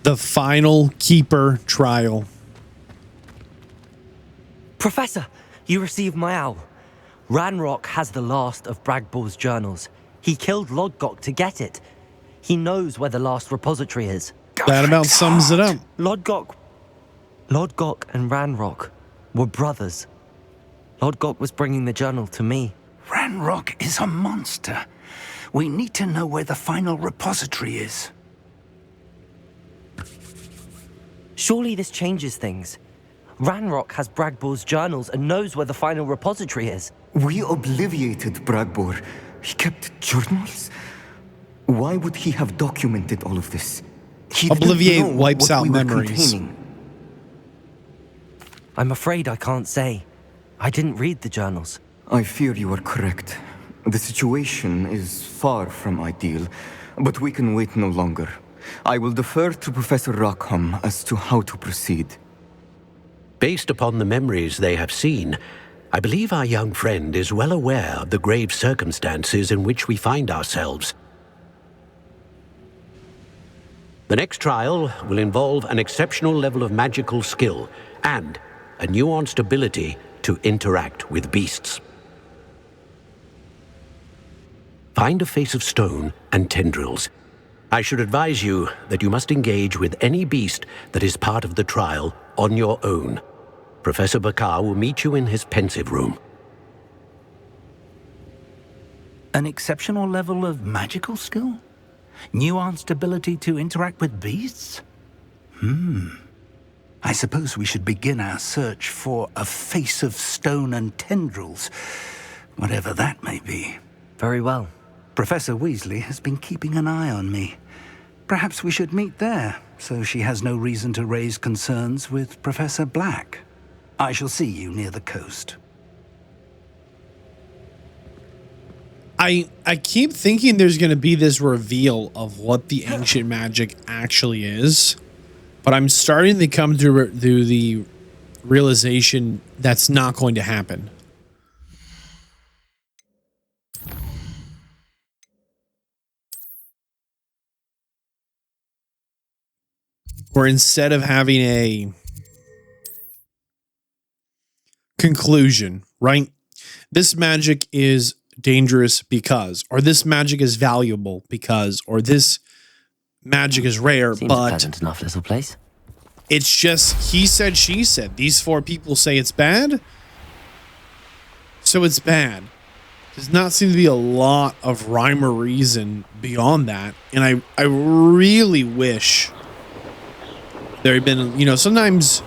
The final Keeper trial. Professor, you received my owl. Ranrok has the last of Bragbor's journals. He killed Lodgok to get it. He knows where the last repository is. That about sums it up. Lodgok and Ranrok were brothers. Lodgok was bringing the journal to me. Ranrok is a monster. We need to know where the final repository is. Surely this changes things. Ranrok has Bragbor's journals and knows where the final repository is. We obliviated Bragbor. He kept journals? Why would he have documented all of this? He Obliviate wipes out memories. I'm afraid I can't say. I didn't read the journals. I fear you are correct. The situation is far from ideal, but we can wait no longer. I will defer to Professor Rockham as to how to proceed. Based upon the memories they have seen, I believe our young friend is well aware of the grave circumstances in which we find ourselves. The next trial will involve an exceptional level of magical skill and a nuanced ability to interact with beasts. Find a face of stone and tendrils. I should advise you that you must engage with any beast that is part of the trial on your own. Professor Bakar will meet you in his pensive room. An exceptional level of magical skill? Nuanced ability to interact with beasts? I suppose we should begin our search for a face of stone and tendrils, whatever that may be. Very well. Professor Weasley has been keeping an eye on me. Perhaps we should meet there, so she has no reason to raise concerns with Professor Black. I shall see you near the coast. I keep thinking there's going to be this reveal of what the ancient magic actually is, but I'm starting to come to the realization that's not going to happen. Where instead of having a conclusion, right? This magic is dangerous because, or this magic is valuable because, or this magic is rare, Seems but a pleasant enough little place. It's just he said, she said. These four people say it's bad, so it's bad. Does not seem to be a lot of rhyme or reason beyond that, and I really wish there had been, sometimes,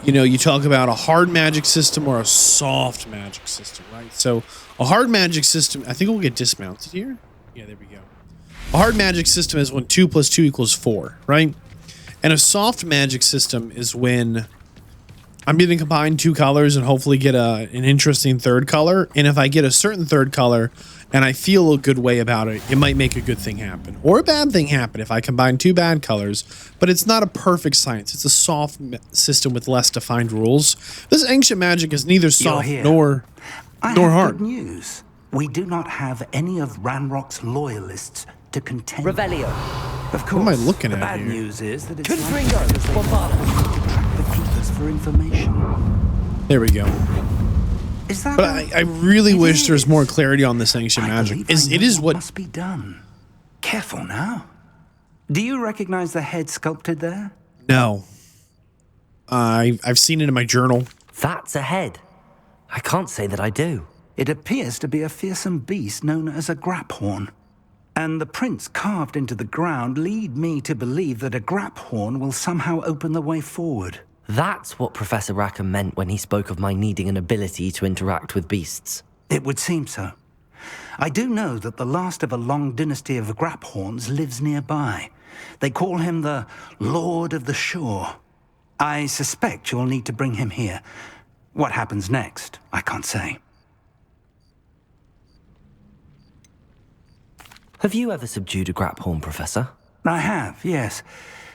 you talk about a hard magic system or a soft magic system, right? So a hard magic system, I think we'll get dismounted here. Yeah, there we go. A hard magic system is when 2 + 2 = 4, right? And a soft magic system is when I'm going to combine 2 colors and hopefully get an interesting third color. And if I get a certain third color and I feel a good way about it, it might make a good thing happen. Or a bad thing happen if I combine 2 bad colors. But it's not a perfect science. It's a soft system with less defined rules. This ancient magic is neither soft nor hard. Good news. We do not have any of Ranrock's loyalists to contend. Revelio. Of course. What am I looking the at bad here? news is that it's Confringo. likely because they track the keepers for information. There we go. Is that? But I really wish there's more clarity on this ancient magic. It is what must be done. Careful now. Do you recognize the head sculpted there? No. I've seen it in my journal. That's a head. I can't say that I do. It appears to be a fearsome beast known as a graphorn. And the prints carved into the ground lead me to believe that a graphorn will somehow open the way forward. That's what Professor Rackham meant when he spoke of my needing an ability to interact with beasts. It would seem so. I do know that the last of a long dynasty of graphorns lives nearby. They call him the Lord of the Shore. I suspect you'll need to bring him here. What happens next, I can't say. Have you ever subdued a graphorn, Professor? I have, yes.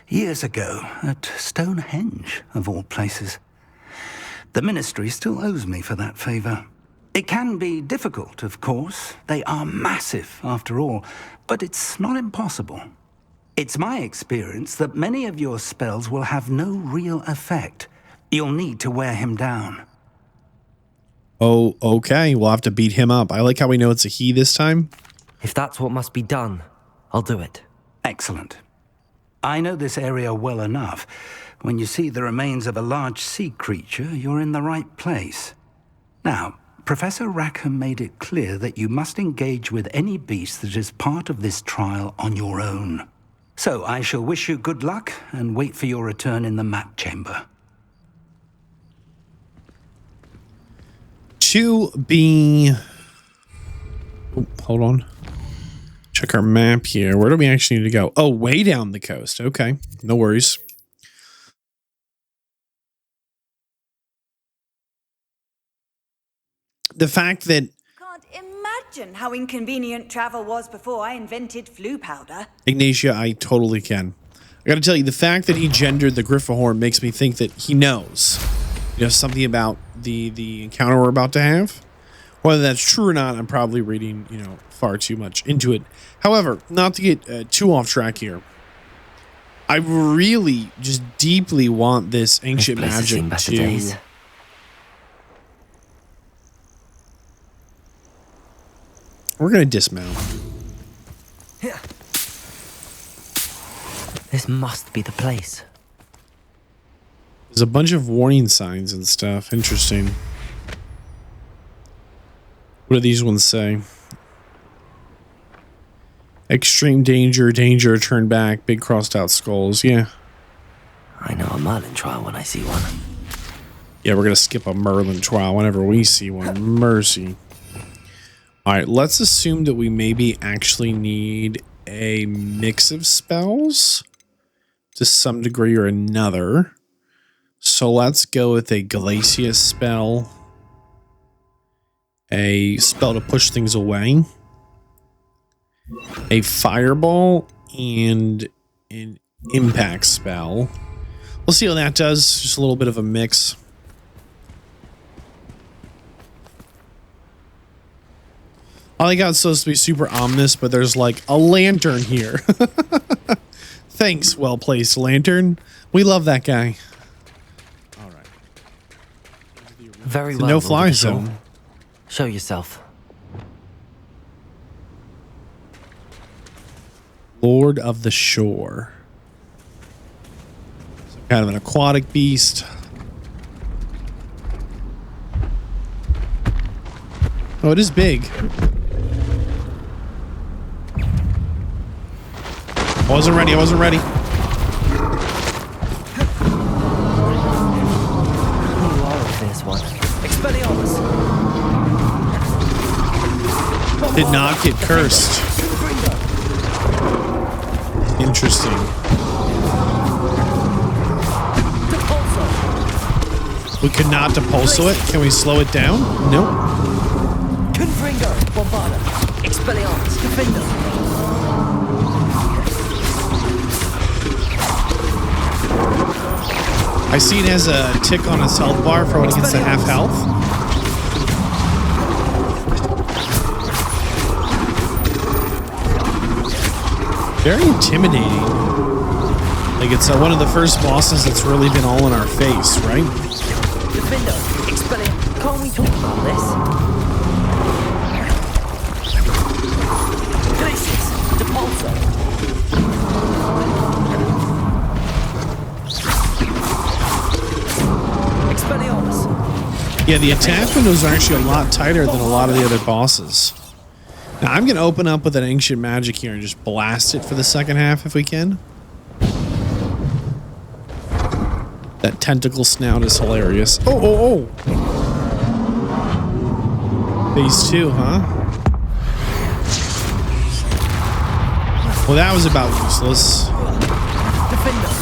Years ago, at Stonehenge, of all places. The Ministry still owes me for that favor. It can be difficult, of course. They are massive, after all, but it's not impossible. It's my experience that many of your spells will have no real effect. You'll need to wear him down. Oh, okay. We'll have to beat him up. I like how we know it's a he this time. If that's what must be done, I'll do it. Excellent. I know this area well enough. When you see the remains of a large sea creature, you're in the right place. Now, Professor Rackham made it clear that you must engage with any beast that is part of this trial on your own. So I shall wish you good luck and wait for your return in the map chamber. To be... Oh, hold on. Check our map here. Where do we actually need to go? Oh, way down the coast. Okay, no worries. The fact that... Can't imagine how inconvenient travel was before I invented flu powder. Ignatia, I totally can. I gotta tell you, the fact that he gendered the Griffahorn makes me think that he knows, you know, something about the encounter we're about to have. Whether that's true or not, I'm probably reading, you know, far too much into it. However, not to get too off track here, I really just deeply want this ancient magic to... Days. We're gonna dismount. This must be the place. There's a bunch of warning signs and stuff. Interesting. What do these ones say? Extreme danger, danger, turn back, big crossed out skulls. Yeah. I know a Merlin trial when I see one. Yeah, we're gonna skip a Merlin trial whenever we see one. Mercy. Alright, let's assume that we maybe actually need a mix of spells to some degree or another. So let's go with a Glacius spell. A spell to push things away. A Fireball and an Impact spell. We'll see how that does. Just a little bit of a mix. I think it's supposed to be super ominous, but there's like a lantern here. Thanks, well-placed lantern. We love that guy. All right. Very It's a well. no-fly Lord Official. zone. Show yourself. Lord of the Shore. Some kind of an aquatic beast. Oh, it is big. I wasn't ready. I wasn't ready. Who are a fierce one? Expelliarmus! Did not get cursed. Interesting. We could not depulso it. Can we slow it down? Nope. Confringo! Bombarda! Expelliarmus! Defender! I see it has a tick on its health bar for when it gets to half health. Very intimidating. Like it's one of the first bosses that's really been all in our face, right? Defender! Expelliarmus! Can't we talk about this? Glacius! Depulso! Yeah, the attack windows are actually a lot tighter than a lot of the other bosses. Now, I'm going to open up with an ancient magic here and just blast it for the second half if we can. That tentacle snout is hilarious. Oh! Phase 2, huh? Well, that was about useless. Defender!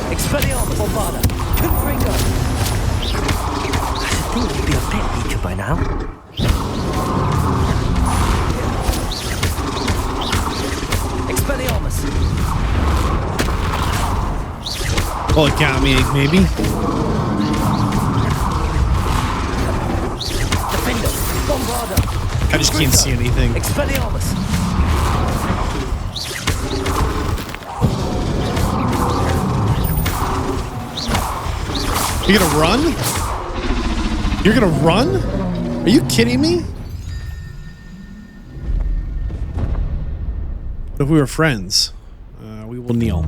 Expelliarmus! Bombarda! Confringo! I think you'd be a bit weaker by now. Expelliarmus! Well, it got me, maybe. Defender! Bombarda! I just can't see anything. Expelliarmus! You're gonna run? You're gonna run? Are you kidding me? But if we were friends, we will kneel.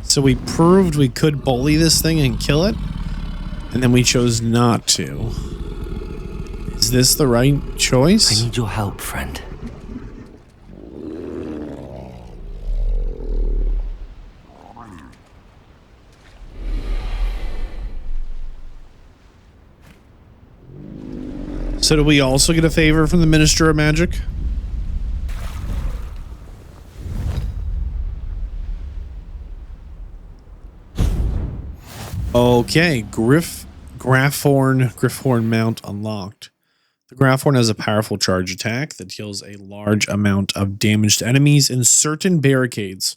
So we proved we could bully this thing and kill it, and then we chose not to. Is this the right choice? I need your help, friend. So do we also get a favor from the Minister of Magic? Okay, Griffhorn mount unlocked. The Griffhorn has a powerful charge attack that deals a large amount of damage to enemies in certain barricades.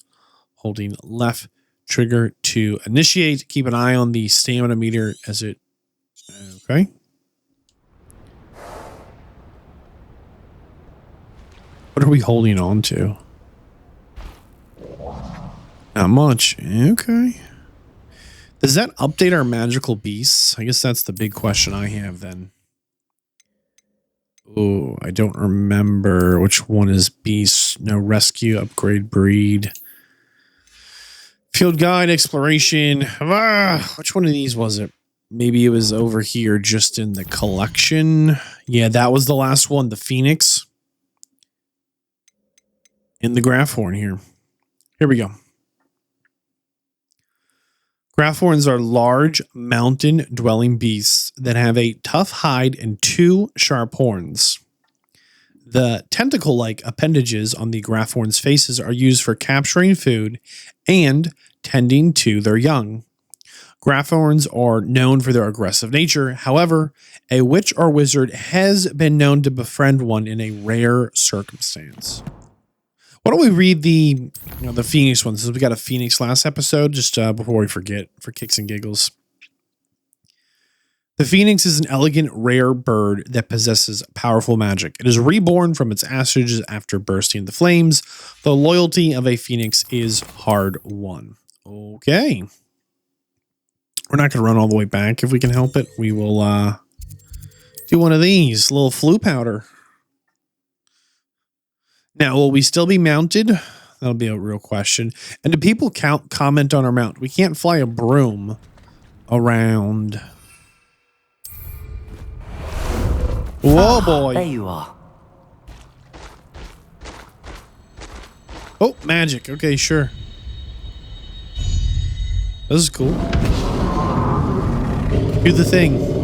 Holding left trigger to initiate. Keep an eye on the stamina meter as it... Okay. What are we holding on to? Not much. Okay. Does that update our magical beasts? I guess that's the big question I have then. Oh, I don't remember which one is beast. No, rescue, upgrade, breed. Field guide, exploration. Which one of these was it? Maybe it was over here just in the collection. Yeah, that was the last one. The Phoenix. In the Griffhorn here. Here we go. Griffhorns are large mountain-dwelling beasts that have a tough hide and 2 sharp horns. The tentacle-like appendages on the Griffhorns' faces are used for capturing food and tending to their young. Griffhorns are known for their aggressive nature. However, a witch or wizard has been known to befriend one in a rare circumstance. Why don't we read the Phoenix one, since we got a Phoenix last episode, just before we forget, for kicks and giggles. The Phoenix is an elegant, rare bird that possesses powerful magic. It is reborn from its ashes after bursting the flames. The loyalty of a Phoenix is hard won. Okay. We're not going to run all the way back if we can help it. We will do one of these, little flu powder. Now, will we still be mounted? That'll be a real question. And do people comment on our mount? We can't fly a broom around. Whoa, boy. There you are. Oh, magic. Okay, sure. This is cool. Do the thing.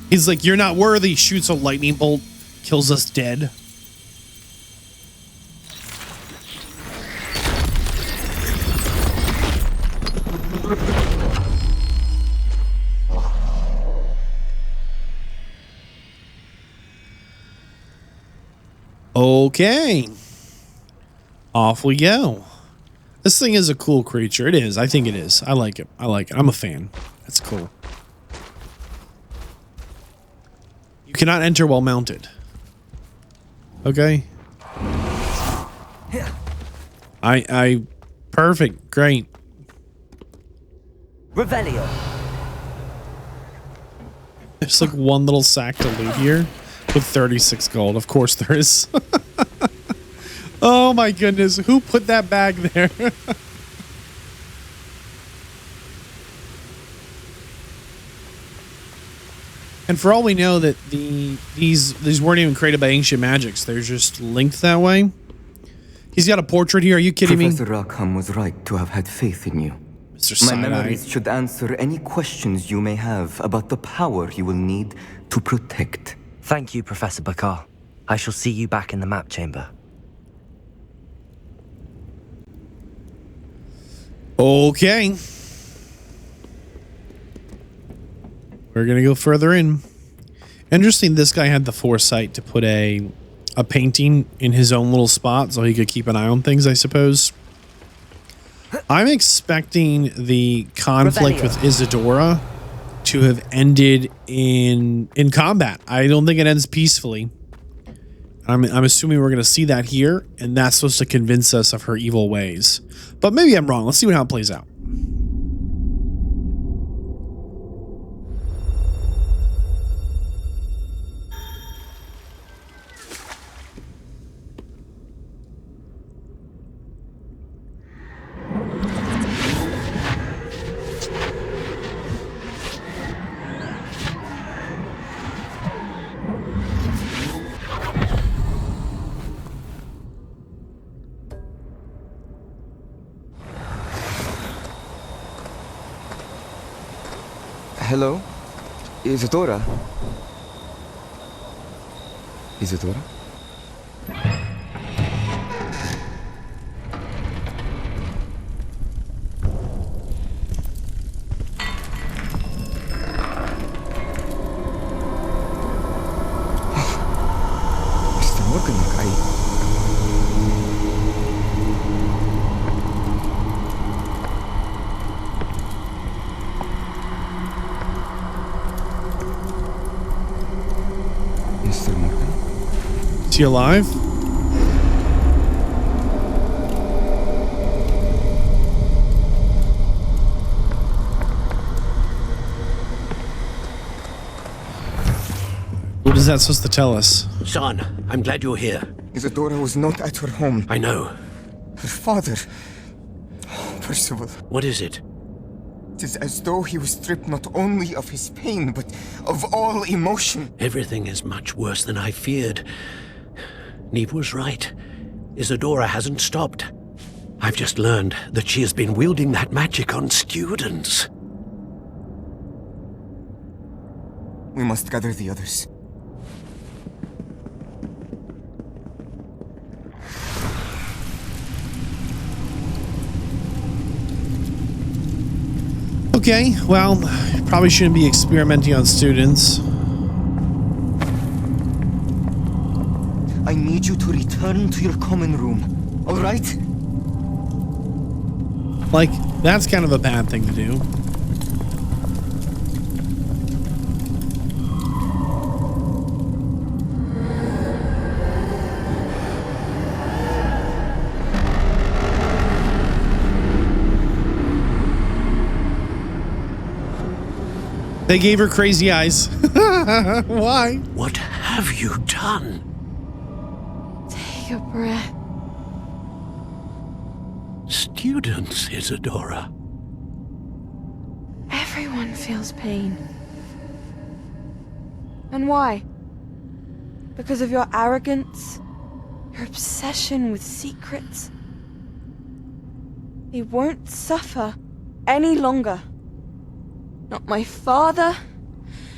He's like, you're not worthy, shoots a lightning bolt, kills us dead. Okay. Off we go. This thing is a cool creature. It is. I think it is. I like it. I like it. I'm a fan. That's cool. You cannot enter while mounted. Okay. Perfect. Great. Revelio. There's like one little sack to loot here with 36 gold. Of course there is. Oh my goodness. Who put that bag there? And for all we know, that these weren't even created by ancient magics. They're just linked that way. He's got a portrait here. Are you kidding Professor Rackham was right to have had faith in you. Mr. My Sinai. memories should answer any questions you may have about the power you will need to protect. Thank you, Professor Bakar. I shall see you back in the map chamber. Okay. We're going to go further in. Interesting, this guy had the foresight to put a painting in his own little spot so he could keep an eye on things, I suppose. I'm expecting the conflict with Isadora to have ended in combat. I don't think it ends peacefully. I'm assuming we're going to see that here, and that's supposed to convince us of her evil ways. But maybe I'm wrong. Let's see how it plays out. Hello? Isadora? Isadora? Mr. Morganlock, Mr. Morgan? Is he alive? What is that supposed to tell us? Son, I'm glad you're here. Isadora was not at her home. I know. Her father... Percival. What is it? It is as though he was stripped not only of his pain, but of all emotion. Everything is much worse than I feared. Neve was right. Isadora hasn't stopped. I've just learned that she has been wielding that magic on students. We must gather the others. Okay, well, probably shouldn't be experimenting on students. I need you to return to your common room, all right? Like, that's kind of a bad thing to do. They gave her crazy eyes. Why? What have you done? Take a breath. Students, Isadora. Everyone feels pain. And why? Because of your arrogance? Your obsession with secrets? They won't suffer any longer. Not my father,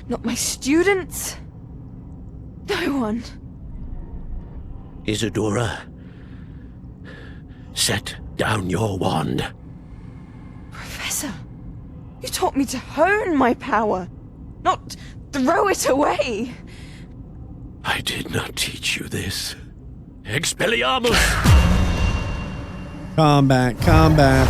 not my students, no one. Isadora, set down your wand. Professor, you taught me to hone my power, not throw it away. I did not teach you this. Expelliarmus! Combat, combat.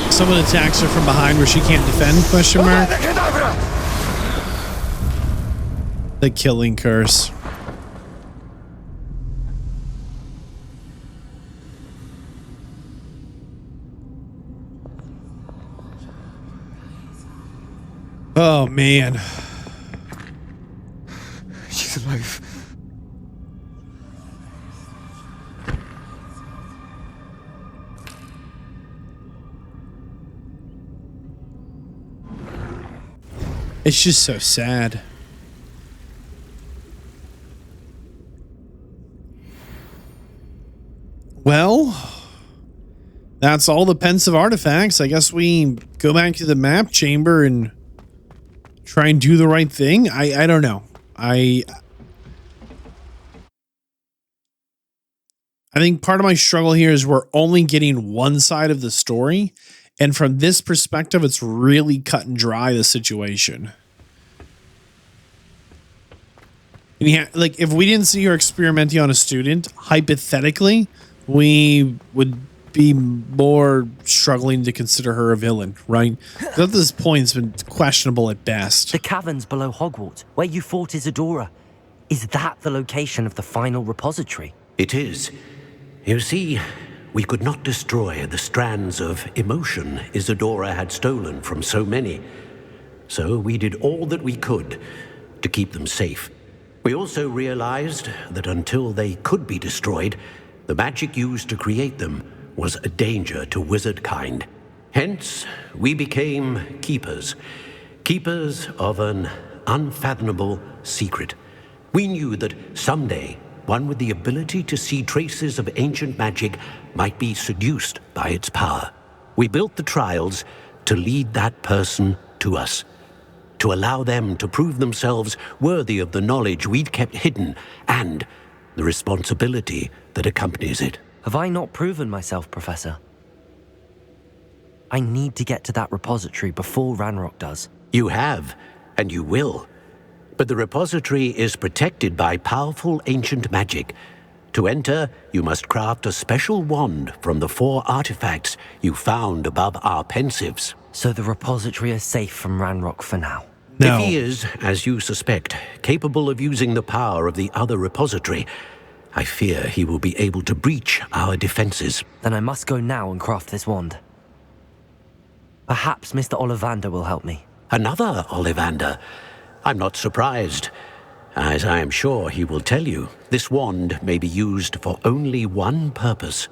Someone attacks her from behind where she can't defend, question mark? The killing curse. Oh, man. She's alive. It's just so sad. Well, that's all the pensive artifacts. I guess we go back to the map chamber and try and do the right thing. I don't know. I think part of my struggle here is we're only getting one side of the story. And from this perspective, it's really cut and dry, the situation. And yeah, like if we didn't see her experimenting on a student, hypothetically, we would be more struggling to consider her a villain, right? But at this point, it's been questionable at best. The caverns below Hogwarts, where you fought Isadora. Is that the location of the final repository? It is. You see, we could not destroy the strands of emotion Isadora had stolen from so many. So we did all that we could to keep them safe. We also realized that until they could be destroyed, the magic used to create them was a danger to wizard kind. Hence, we became keepers. Keepers of an unfathomable secret. We knew that someday, one with the ability to see traces of ancient magic might be seduced by its power. We built the trials to lead that person to us, to allow them to prove themselves worthy of the knowledge we'd kept hidden and the responsibility that accompanies it. Have I not proven myself, Professor? I need to get to that repository before Ranrok does. You have, and you will. But the repository is protected by powerful ancient magic. To enter, you must craft a special wand from the 4 artifacts you found above our pensives. So the repository is safe from Ranrok for now? No. If he is, as you suspect, capable of using the power of the other repository, I fear he will be able to breach our defenses. Then I must go now and craft this wand. Perhaps Mr. Ollivander will help me. Another Ollivander? I'm not surprised. As I am sure he will tell you, this wand may be used for only one purpose.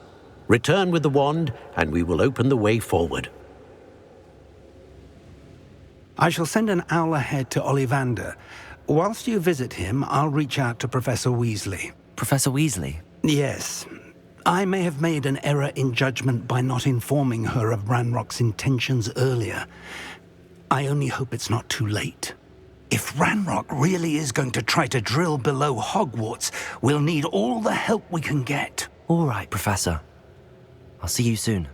Return with the wand, and we will open the way forward. I shall send an owl ahead to Ollivander. Whilst you visit him, I'll reach out to Professor Weasley. Professor Weasley? Yes. I may have made an error in judgment by not informing her of Ranrock's intentions earlier. I only hope it's not too late. If Ranrok really is going to try to drill below Hogwarts, we'll need all the help we can get. All right, Professor. I'll see you soon.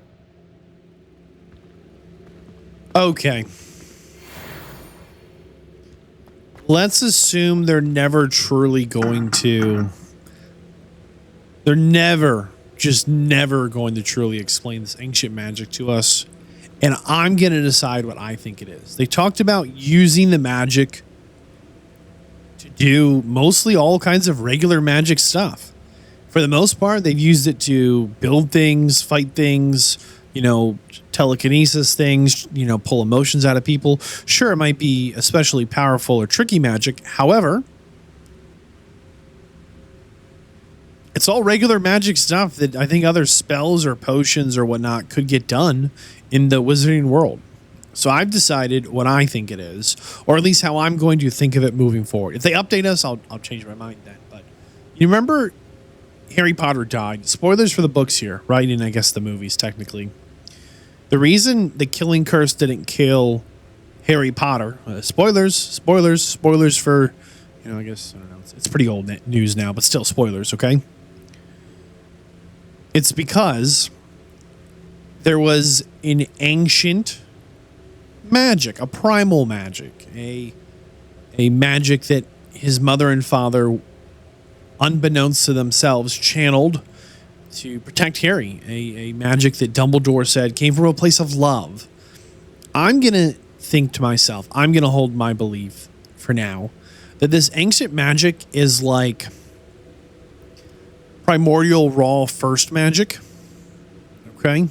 Okay. Let's assume they're never truly going to... They're never going to truly explain this ancient magic to us. And I'm going to decide what I think it is. They talked about using the magic to do mostly all kinds of regular magic stuff. For the most part, they've used it to build things, fight things, you know, telekinesis things, you know, pull emotions out of people. Sure, it might be especially powerful or tricky magic. However, it's all regular magic stuff that I think other spells or potions or whatnot could get done in the wizarding world. So I've decided what I think it is, or at least how I'm going to think of it moving forward. If they update us, I'll change my mind then. But you remember Harry Potter died. Spoilers for the books here, right? And I guess the movies, technically. The reason the killing curse didn't kill Harry Potter, spoilers for, you know, I guess, I don't know. It's pretty old news now, but still spoilers, okay? It's because there was an ancient magic, a primal magic, a magic that his mother and father, unbeknownst to themselves, channeled to protect Harry, a magic that Dumbledore said came from a place of love. I'm going to think to myself, I'm going to hold my belief for now, that this ancient magic is like primordial raw first magic, okay?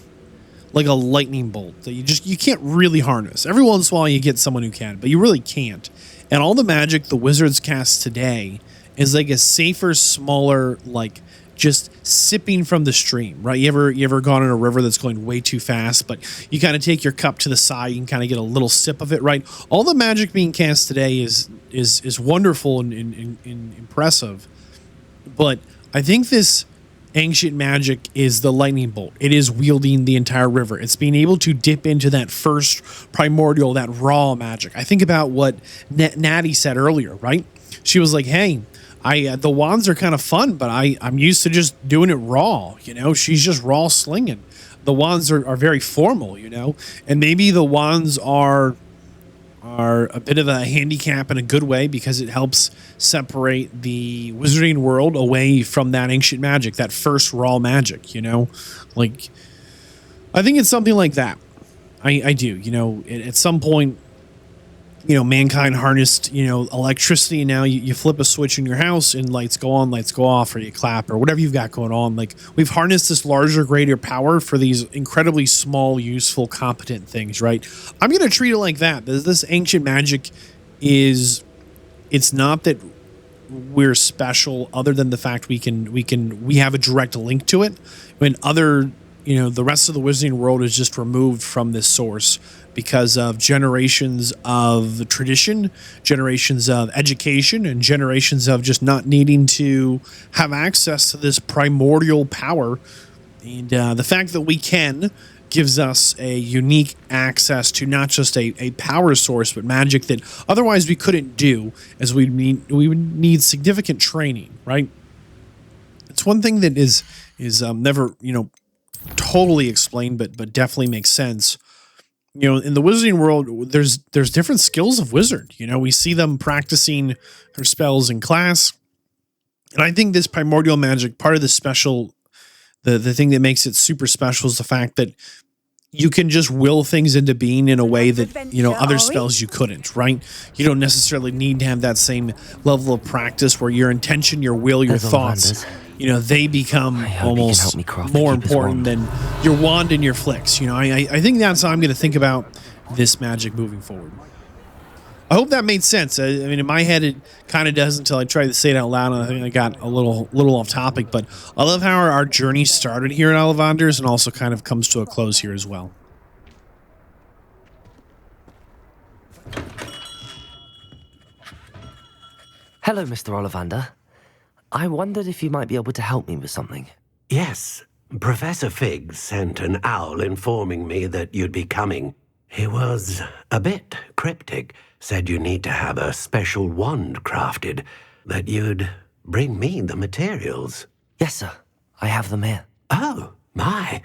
Like a lightning bolt that you can't really harness. Every once in a while you get someone who can, but you really can't. And all the magic the wizards cast today is like a safer, smaller, like just sipping from the stream, right? You ever gone in a river that's going way too fast, but you kind of take your cup to the side, you can kind of get a little sip of it, right? All the magic being cast today is wonderful and impressive, but I think this ancient magic is the lightning bolt. It is wielding the entire river. It's being able to dip into that first primordial, that raw magic. I think about what Natty said earlier, right? She was like, hey, the wands are kind of fun, but I'm used to just doing it raw. You know, she's just raw slinging. The wands are very formal, you know, and maybe the wands are a bit of a handicap in a good way because it helps separate the wizarding world away from that ancient magic, that first raw magic, you know, like I think it's something like that. I do, you know, at some point, you know, mankind harnessed, you know, electricity. And now you flip a switch in your house and lights go on, lights go off, or you clap or whatever you've got going on. Like we've harnessed this larger, greater power for these incredibly small, useful, competent things, right? I'm going to treat it like that. This ancient magic it's not that we're special other than the fact we have a direct link to it. When you know, the rest of the wizarding world is just removed from this source because of generations of tradition, generations of education, and generations of just not needing to have access to this primordial power. And the fact that we can gives us a unique access to not just a power source, but magic that otherwise we couldn't do, as we would need significant training, right? It's one thing that is never, you know, totally explained, but definitely makes sense. You know, in the wizarding world, there's different skills of wizard. You know, we see them practicing their spells in class. And I think this primordial magic, part of the special, the thing that makes it super special is the fact that you can just will things into being in a way that, you know, other spells you couldn't, right? You don't necessarily need to have that same level of practice where your intention, your will, your thoughts, you know, they become almost more important than your wand and your flicks. You know, I think that's how I'm going to think about this magic moving forward. I hope that made sense. I mean, in my head, it kind of does until I try to say it out loud, and I think I got a little off topic. But I love how our journey started here at Ollivanders and also kind of comes to a close here as well. Hello, Mr. Ollivander. I wondered if you might be able to help me with something. Yes, Professor Fig sent an owl informing me that you'd be coming. He was a bit cryptic, said you need to have a special wand crafted, that you'd bring me the materials. Yes, sir. I have them here. Oh, my.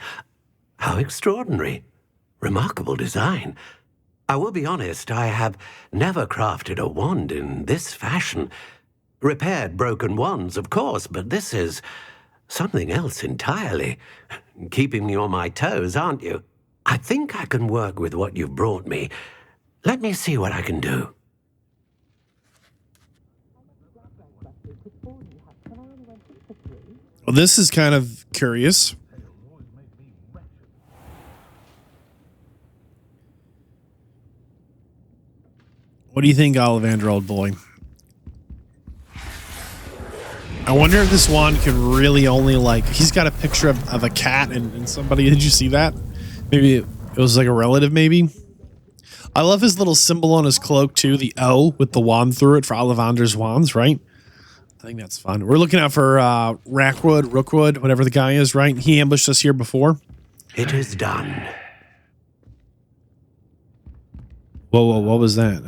How extraordinary. Remarkable design. I will be honest, I have never crafted a wand in this fashion. Repaired broken wands, of course, but this is something else entirely. Keeping me on my toes, aren't you? I think I can work with what you've brought me. Let me see what I can do. Well, this is kind of curious. What do you think, Ollivander, old boy? I wonder if this wand can really only, like, he's got a picture of a cat and somebody, did you see that? Maybe it was like a relative, maybe? I love his little symbol on his cloak, too, the O with the wand through it for Ollivander's wands, right? I think that's fun. We're looking out for Rookwood, whatever the guy is, right? He ambushed us here before. It is done. Whoa, what was that?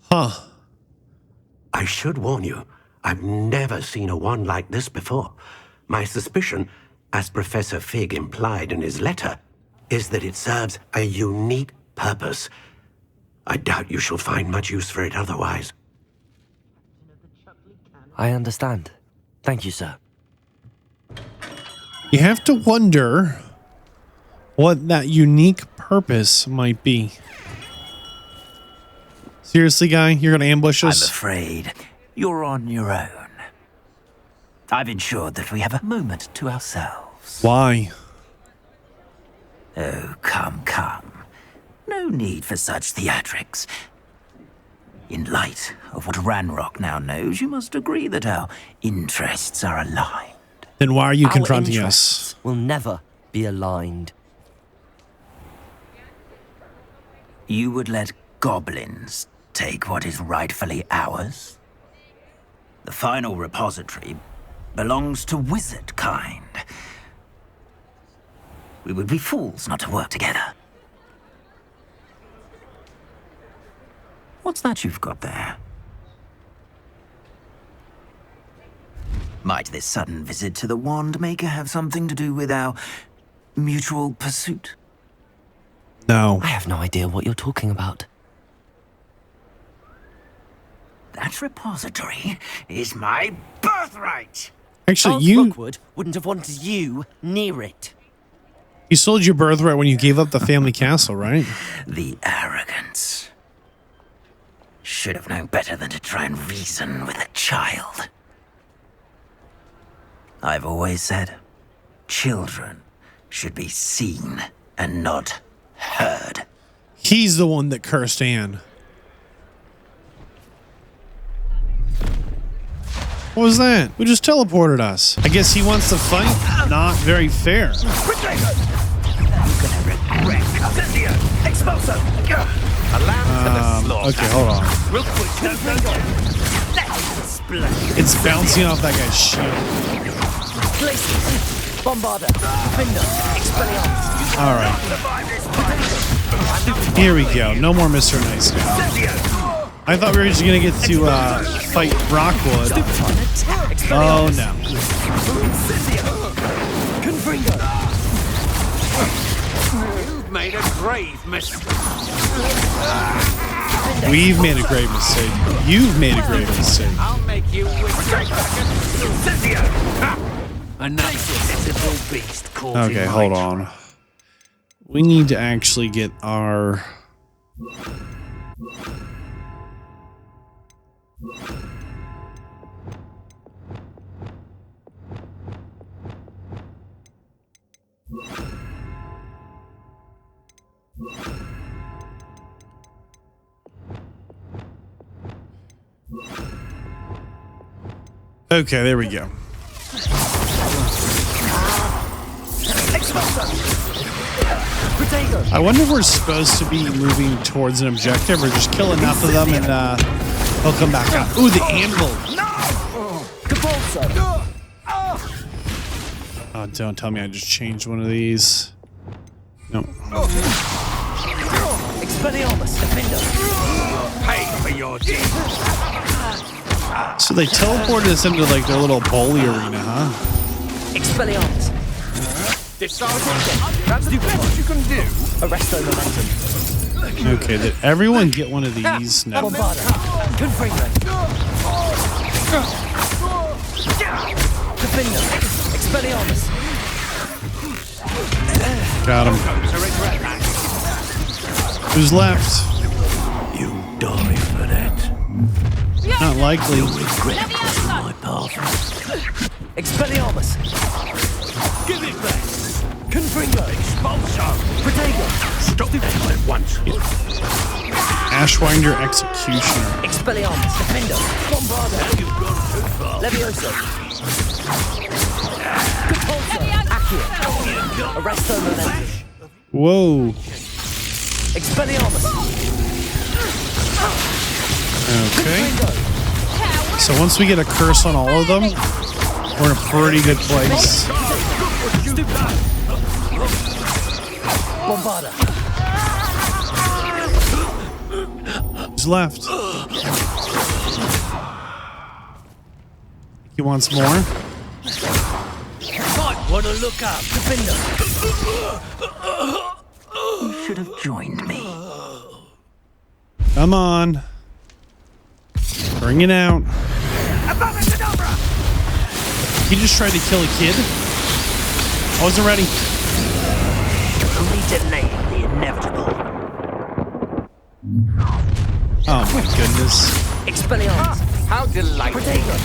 Huh. I should warn you, I've never seen a wand like this before. My suspicion, as Professor Fig implied in his letter, is that it serves a unique purpose. I doubt you shall find much use for it otherwise. I understand. Thank you, sir. You have to wonder what that unique purpose might be. Seriously, guy? You're going to ambush us? I'm afraid you're on your own. I've ensured that we have a moment to ourselves. Why? Oh, come. No need for such theatrics. In light of what Ranrok now knows, you must agree that our interests are aligned. Then why are you confronting Our us? interests will never be aligned. You would let goblins take what is rightfully ours? The final repository belongs to wizard kind. We would be fools not to work together. What's that you've got there? Might this sudden visit to the Wand Maker have something to do with our mutual pursuit? No. I have no idea what you're talking about. That repository is my birthright! Actually, Charles you Rookwood wouldn't have wanted you near it. sold your birthright when you gave up the family castle, right? The arrogance. Should have known better than to try and reason with a child. I've always said, children should be seen and not heard. He's the one that cursed Anne. What was that? Who just teleported us? I guess he wants to fight? Not very fair. Okay, hold on. It's bouncing off that guy's shield. Bombarder. Defender. Expelliarmus. Alright. Here we go. No more Mr. Nice Guy. I thought we were just gonna get to fight Rockwood. Oh no. Confringo. You've made a grave mistake. We've made a grave mistake. You've made a grave mistake. I'll make you another pitiful beast called Okay, hold on. We need to actually get our... Okay, there we go. I wonder if we're supposed to be moving towards an objective or just kill enough of them and they'll come back up. Ooh, the anvil. Oh, don't tell me I just changed one of these. No. Expelliarmus. Defender. Pay for your deeds. So they teleported us into like their little bowling arena, huh? Expelliarmus. That's the best you can do. Arresto momentum. Okay, did everyone get one of these? No. Bombarder. Confringo. Defender. Expelliarmus. Got him. Who's left? You die for that. Not likely. My path. Expelliarmus. Give it back. Confringo. Expulso. Protego. Stop that at once. Ashwinder Executioner. Expelliarmus. Defender. Bombarder. You've gone too far. Levioso. Compulso. Accio. Arresto momentum. Whoa. Expelliarmus. Okay. So once we get a curse on all of them, we're in a pretty good place. Bombarder. Who's left? He wants more. Might want to look up. Defender. You should have joined me. Come on. Bring it out. He just tried to kill a kid. I wasn't ready. Only delaying the inevitable. Oh my goodness. Expelliarmus. How delightful. Protego.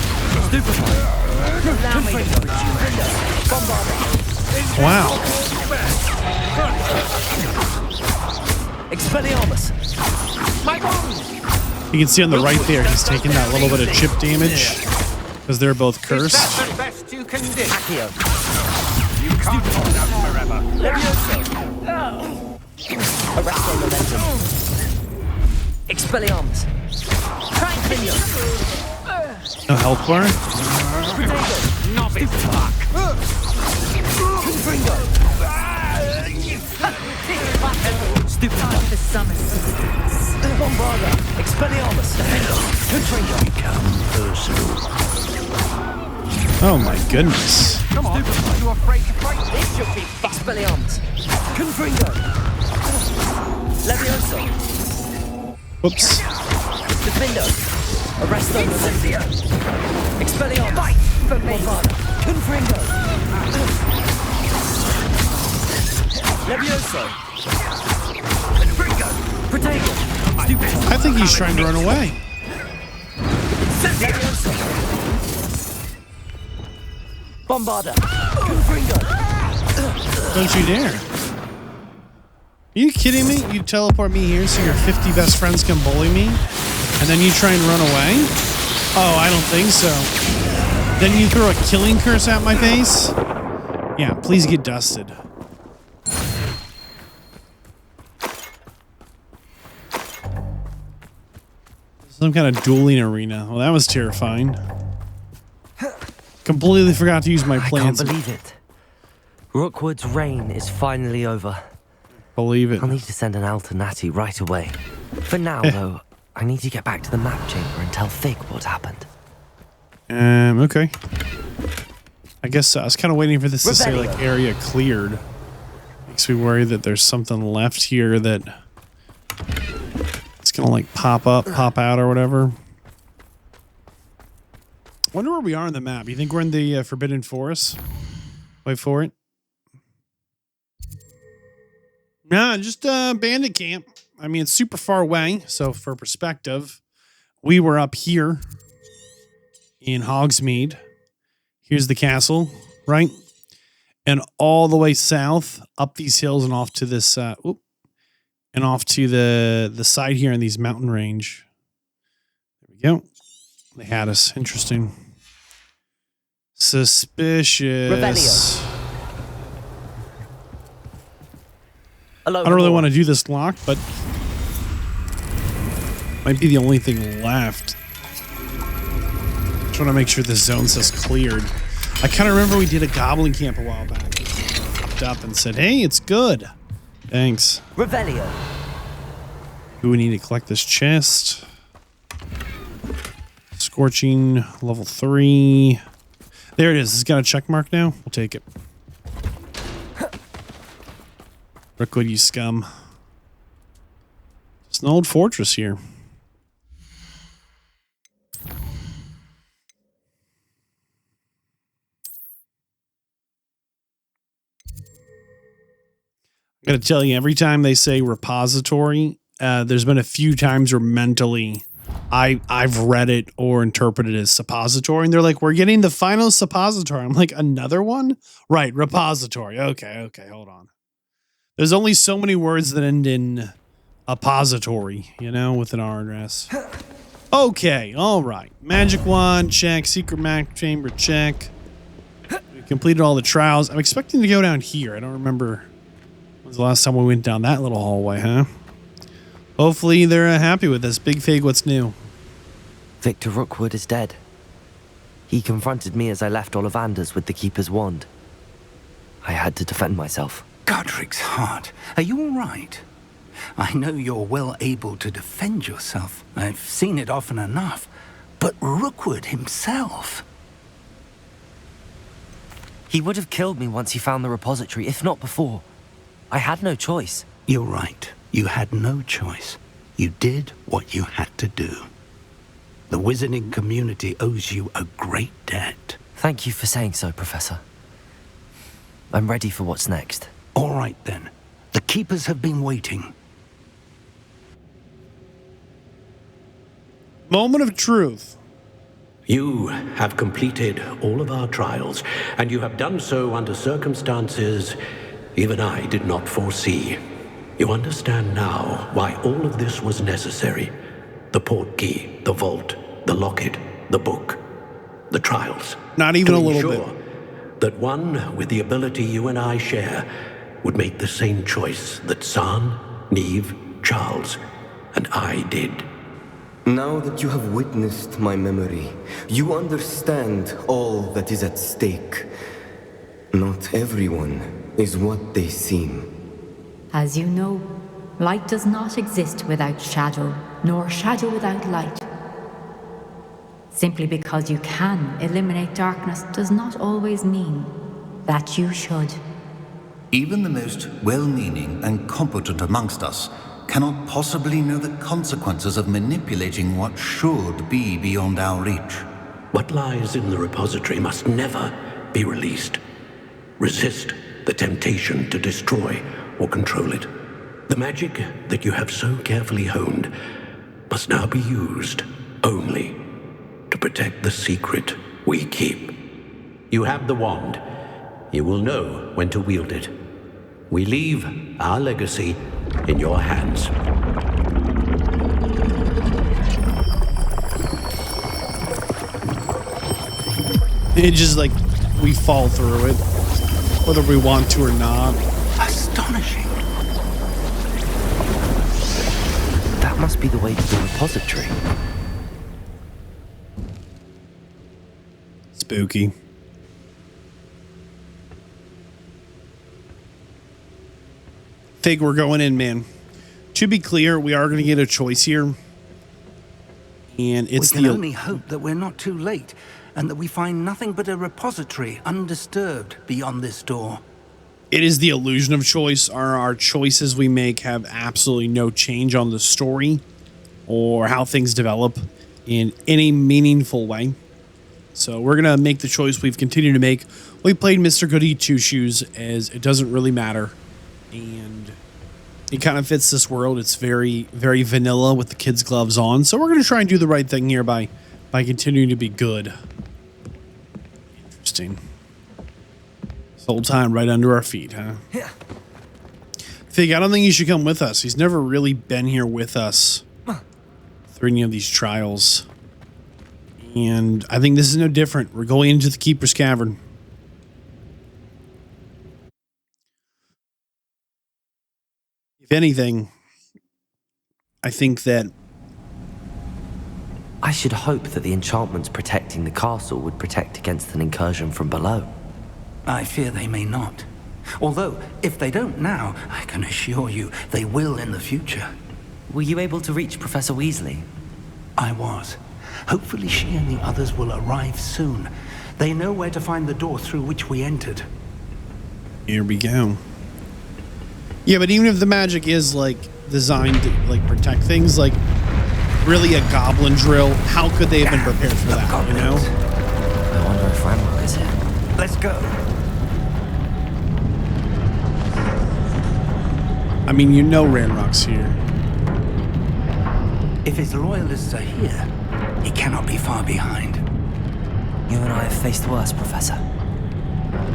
Stupefy. Allow me to Defender. Bombarder. Wow. Expelliarmus. My bombs. You can see on the right there, he's taking that little bit of chip damage because they're both cursed. Is that the best you can do? Accio. You can't hold out forever. Levioso. Arresto momentum. Expelliarmus. Finger. No health bar? Stupid. The summer seasons. Bombarda. Expelliarmus. Confringo. Become personal. Oh my goodness. Come on. Are you afraid to fight? This should be Expelliarmus. Confringo. Levioso. Whoops. Defendo. Arresto. Expelliarmus. Fight for me. Bombarda. Confringo. Levioso. Protego. I think he's trying to run away. Levioso. Bombarda. Confringo. Don't you dare. Are you kidding me? You teleport me here so your 50 best friends can bully me? And then you try and run away? Oh, I don't think so. Then you throw a killing curse at my face? Yeah, please get dusted. Some kind of dueling arena. Well, that was terrifying. Completely forgot to use my plans. I can't believe it. Rookwood's reign is finally over. Believe it. I'll need to send an alternati right away. For now, though, I need to get back to the map chamber and tell Fig what happened. Okay. I guess I was kind of waiting for this to say, like, area cleared. Makes me worry that there's something left here that it's gonna, like, pop up, pop out, or whatever. Wonder where we are on the map. You think we're in the Forbidden Forest? Wait for it. Nah, just bandit camp. I mean, it's super far away. So for perspective, we were up here in Hogsmeade. Here's the castle, right? And all the way south, up these hills and off to this, and off to the side here in these mountain range. There we go. They had us. Interesting. Suspicious. I don't really want to do this lock, but might be the only thing left. Just want to make sure this zone says cleared. I kind of remember we did a goblin camp a while back. Popped up and said, "Hey, it's good. Thanks." Revelio. Do we need to collect this chest? Scorching, level 3. There it is. It's got a check mark now. We'll take it. Rookwood, you scum. It's an old fortress here. I gotta tell you, every time they say repository, there's been a few times where mentally I've read it or interpreted it as suppository, and they're like, "We're getting the final suppository." I'm like, "Another one?" Right, repository. Okay, hold on. There's only so many words that end in appository, you know, with an R and S. Okay, all right. Magic wand, check. Secret map chamber, check. We completed all the trials. I'm expecting to go down here. I don't remember when's the last time we went down that little hallway, huh? Hopefully they're happy with this. Big Fig, what's new? Victor Rookwood is dead. He confronted me as I left Ollivanders with the Keeper's wand. I had to defend myself. Godric's heart, are you all right? I know you're well able to defend yourself. I've seen it often enough. But Rookwood himself... He would have killed me once he found the repository, if not before. I had no choice. You're right. You had no choice. You did what you had to do. The wizarding community owes you a great debt. Thank you for saying so, Professor. I'm ready for what's next. All right, then. The Keepers have been waiting. Moment of truth. You have completed all of our trials, and you have done so under circumstances even I did not foresee. You understand now why all of this was necessary. The portkey, the vault, the locket, the book, the trials. Not even a little bit. That one with the ability you and I share would make the same choice that San, Neve, Charles, and I did. Now that you have witnessed my memory, you understand all that is at stake. Not everyone is what they seem. As you know, light does not exist without shadow, nor shadow without light. Simply because you can eliminate darkness does not always mean that you should. Even the most well-meaning and competent amongst us cannot possibly know the consequences of manipulating what should be beyond our reach. What lies in the repository must never be released. Resist the temptation to destroy or control it. The magic that you have so carefully honed must now be used only to protect the secret we keep. You have the wand. You will know when to wield it. We leave our legacy in your hands. It's just like we fall through it, whether we want to or not. Astonishing. That must be the way to the repository. Spooky. Fig, we're going in, man. To be clear, we are going to get a choice here. And it's we can only hope that we're not too late, and that we find nothing but a repository undisturbed beyond this door. It is the illusion of choice. Our choices we make have absolutely no change on the story or how things develop in any meaningful way. So we're going to make the choice we've continued to make. We played Mr. Goody Two-Shoes as it doesn't really matter. And it kind of fits this world. It's very, very vanilla with the kids' gloves on. So we're going to try and do the right thing here by continuing to be good. Interesting. This whole time right under our feet, huh? Yeah. Fig, I don't think you should come with us. He's never really been here with us through any of these trials. And I think this is no different. We're going into the Keeper's Cavern. If anything, I think that I should hope that the enchantments protecting the castle would protect against an incursion from below. I fear they may not. Although, if they don't now, I can assure you they will in the future. Were you able to reach Professor Weasley? I was. Hopefully she and the others will arrive soon. They know where to find the door through which we entered. Here we go. Yeah, but even if the magic is, like, designed to, like, protect things, like, really a goblin drill, how could they have been prepared for that, you know? I wonder if Ranrok is here. Let's go. I mean, you know Ranrock's here. If his loyalists are here, he cannot be far behind. You and I have faced worse, Professor.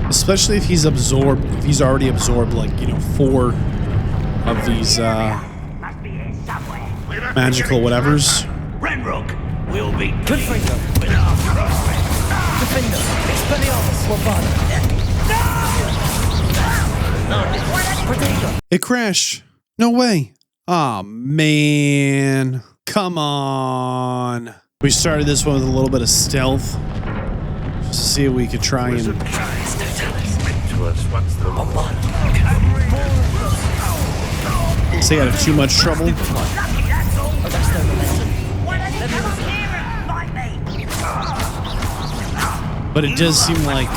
Especially if he's absorbed, if he's already absorbed, like, you know, 4 of these, magical whatevers. Ranrok will be Good finger. Defender. Expelliarmus. Protego. It crashed. No way. Aw, man. Come on. We started this one with a little bit of stealth. Just to see if we could try and... Stay out of too much trouble. But it does seem like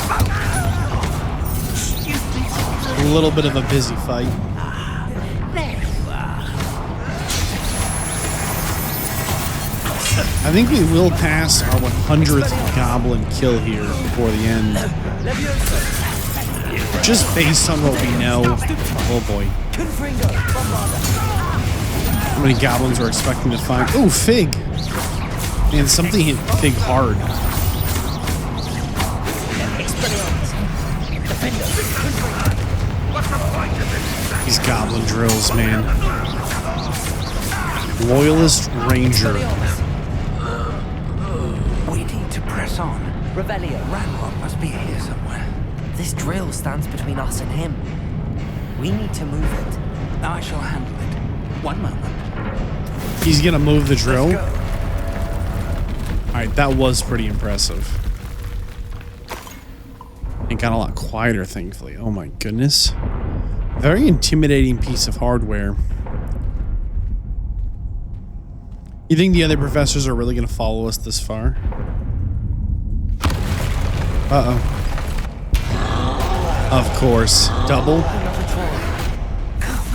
a little bit of a busy fight. I think we will pass our 100th goblin kill here before the end. Just based on what we know. Oh boy. How many goblins we're expecting to find? Oh, Fig! Man, something hit Fig hard. These goblin drills, man. Loyalist Ranger. We need to press on. Revelio. Ranrok must be here somewhere. This drill stands between us and him. We need to move it. I shall handle it. One moment. He's gonna move the drill. Alright, that was pretty impressive. It got a lot quieter, thankfully. Oh my goodness. Very intimidating piece of hardware. You think the other professors are really gonna follow us this far? Uh-oh. Of course. Double. Where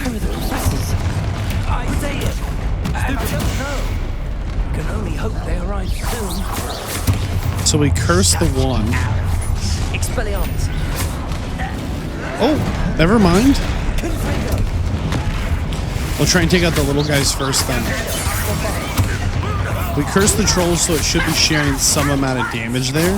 are the professors? I say it. I don't know. Can only hope they arrive soon. So we curse the one. Expelliarmus. Oh, never mind. We'll try and take out the little guys first then. We curse the trolls, so it should be sharing some amount of damage there.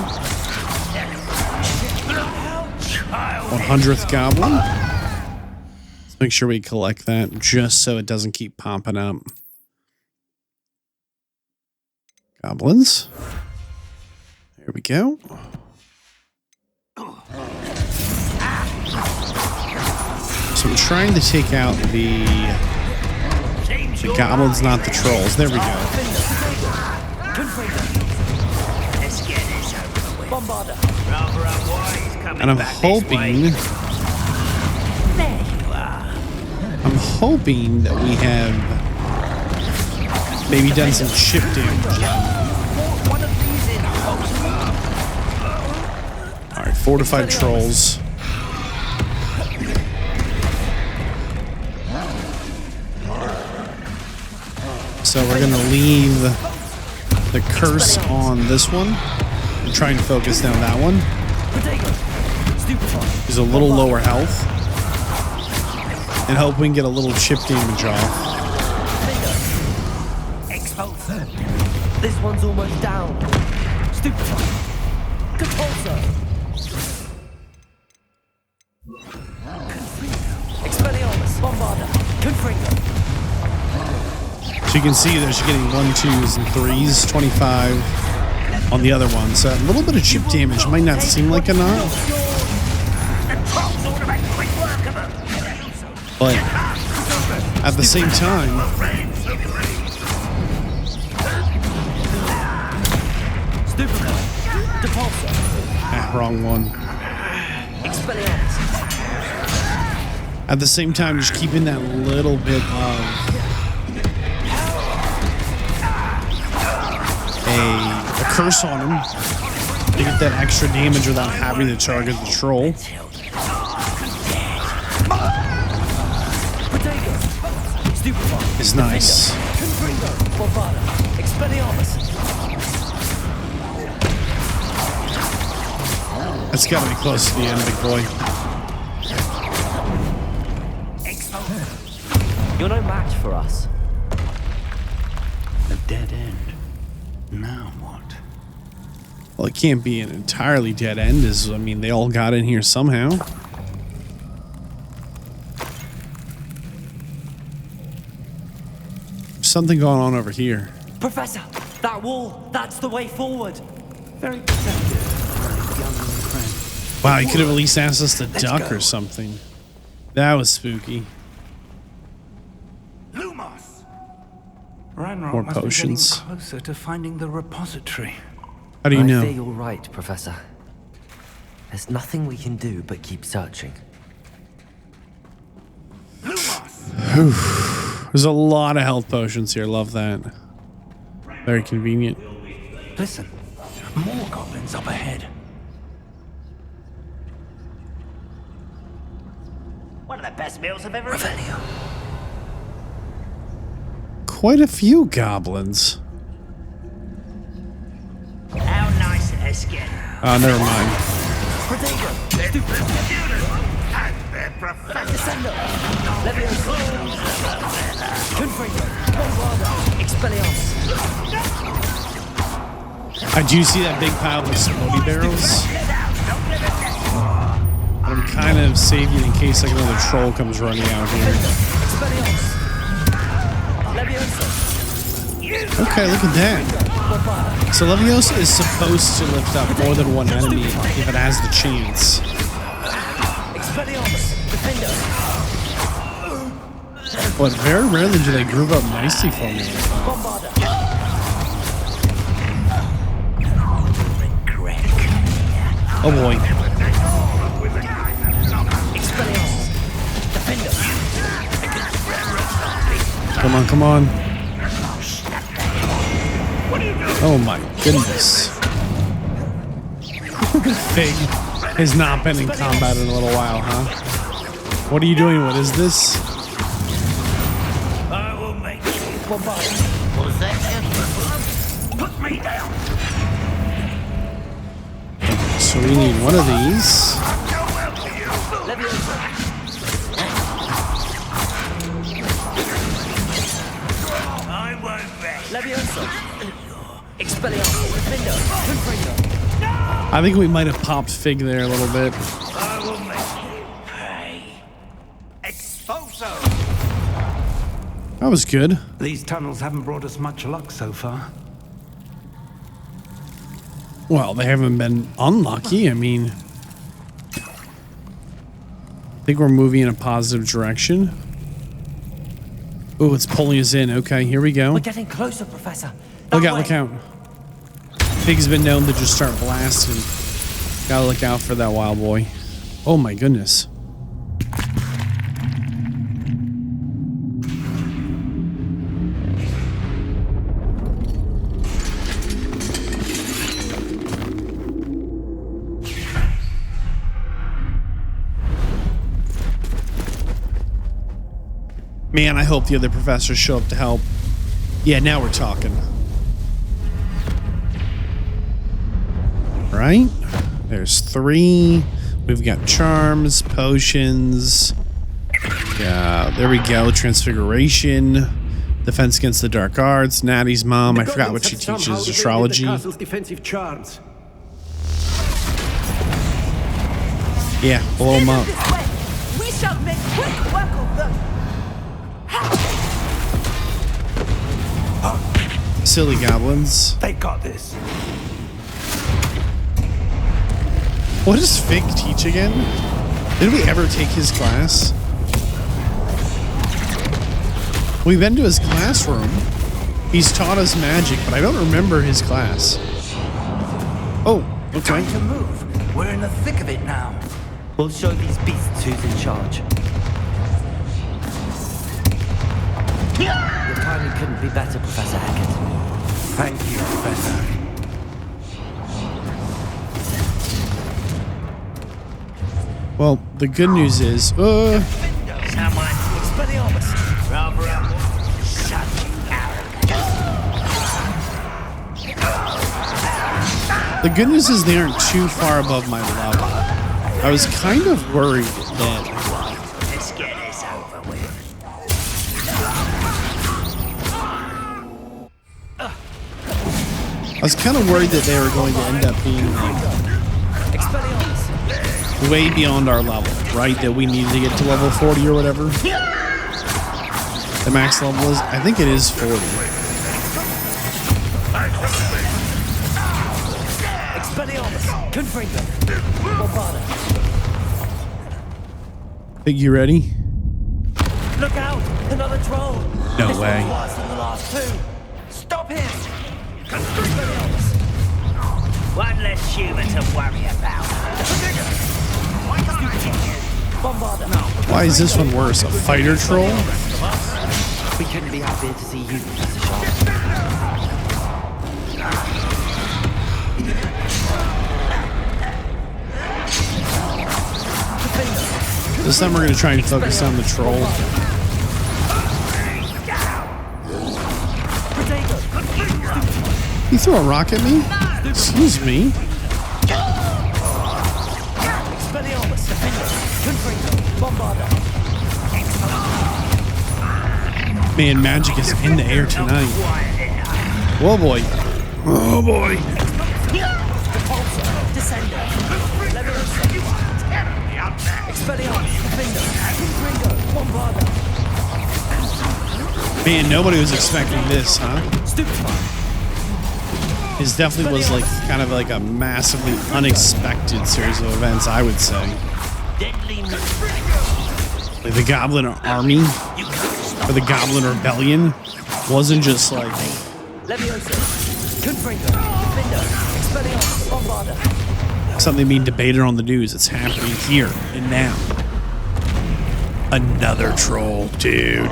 100th goblin. Let's make sure we collect that just so it doesn't keep popping up. Goblins. There we go. So I'm trying to take out the goblins, not the trolls. There we go. And I'm hoping that we have maybe done some chip damage. Alright, fortified trolls. So we're gonna leave the curse on this one and try and focus down that one. He's a little lower health. And hope we can get a little chip damage off. This one's almost down. Stupefy. Compulsor. Expelliarmus. Bombarder. Confringo. So you can see that she's getting 1, 2s, and 3s, 25 on the other one. So a little bit of chip damage might not seem like enough. But at the same time, wrong one. At the same time, just keeping that little bit of a curse on him to get that extra damage without having to target the troll. Is nice. That's got to be close to the end, big boy. You're no match for us. A dead end. Now what? Well, it can't be an entirely dead end. I mean, they all got in here somehow. There's something going on over here. Professor, that wall, that's the way forward. Very perceptive, young friend. Wow, he could have at least asked us to duck or something. That was spooky. Lumos! Ranrok More must potions. be getting closer to finding the repository. How do you know? I fear you're right, Professor. There's nothing we can do but keep searching. There's a lot of health potions here. Love that. Very convenient. Listen, more goblins up ahead. One of the best meals I've ever eaten. Quite a few goblins. How nice it is getting. Oh, never mind. I do see that big pile of exploding barrels. I'm kind of saving in case like another troll comes running out here. Okay, look at that. So Leviosa is supposed to lift up more than one enemy if it has the chance. But very rarely do they group up nicely for me. Oh boy. Come on, come on. Oh my goodness. Fig has not been in combat in a little while, huh? What are you doing? What is this? I will make you. Put me down. So we need one of these. I won't rest. I think we might have popped Fig there a little bit. I will make you pay. Expulso. That was good. These tunnels haven't brought us much luck so far. Well, they haven't been unlucky. I mean, I think we're moving in a positive direction. Oh, it's pulling us in. Okay, here we go. We're getting closer, Professor. Look out, look out. Fig's been known to just start blasting. Gotta look out for that wild boy. Oh my goodness. Man, I hope the other professors show up to help. Yeah, now we're talking. Right? There's 3. We've got charms, potions. Yeah, there we go. Transfiguration. Defense against the dark arts. Natty's mom. I forgot what she teaches. Astrology. Defensive charms. Yeah, blow them up. We shall make quick work of them. Silly goblins. They got this. What does Fig teach again? Did we ever take his class? We've been to his classroom. He's taught us magic, but I don't remember his class. Oh, okay. Time to move. We're in the thick of it now. We'll show these beasts who's in charge. Your timing couldn't be better, Professor Hackett. Thank you, Professor. Well, the good news is, the good news is they aren't too far above my level. I was kind of worried that Let's get this over with. I was kind of worried that they were going to end up being like way beyond our level, right? That we needed to get to level 40 or whatever. The max level is, I think it is 40. Think you ready? Look out! Another troll! No This way. one's worse than the last 2. Stop him! One less human to worry about. Bombarder! Why is this one worse? A fighter troll? We couldn't be happier to see you, Professor Sharp. This time we're going to try and focus on the troll. You threw a rock at me? Excuse me. Man, magic is in the air tonight. Whoa, boy. Oh, boy. Man, nobody was expecting this, huh? This definitely was like kind of like a massively unexpected series of events, I would say. Like the goblin army. for the Goblin Rebellion wasn't just like something being debated on the news. It's happening here and now. Another troll, dude.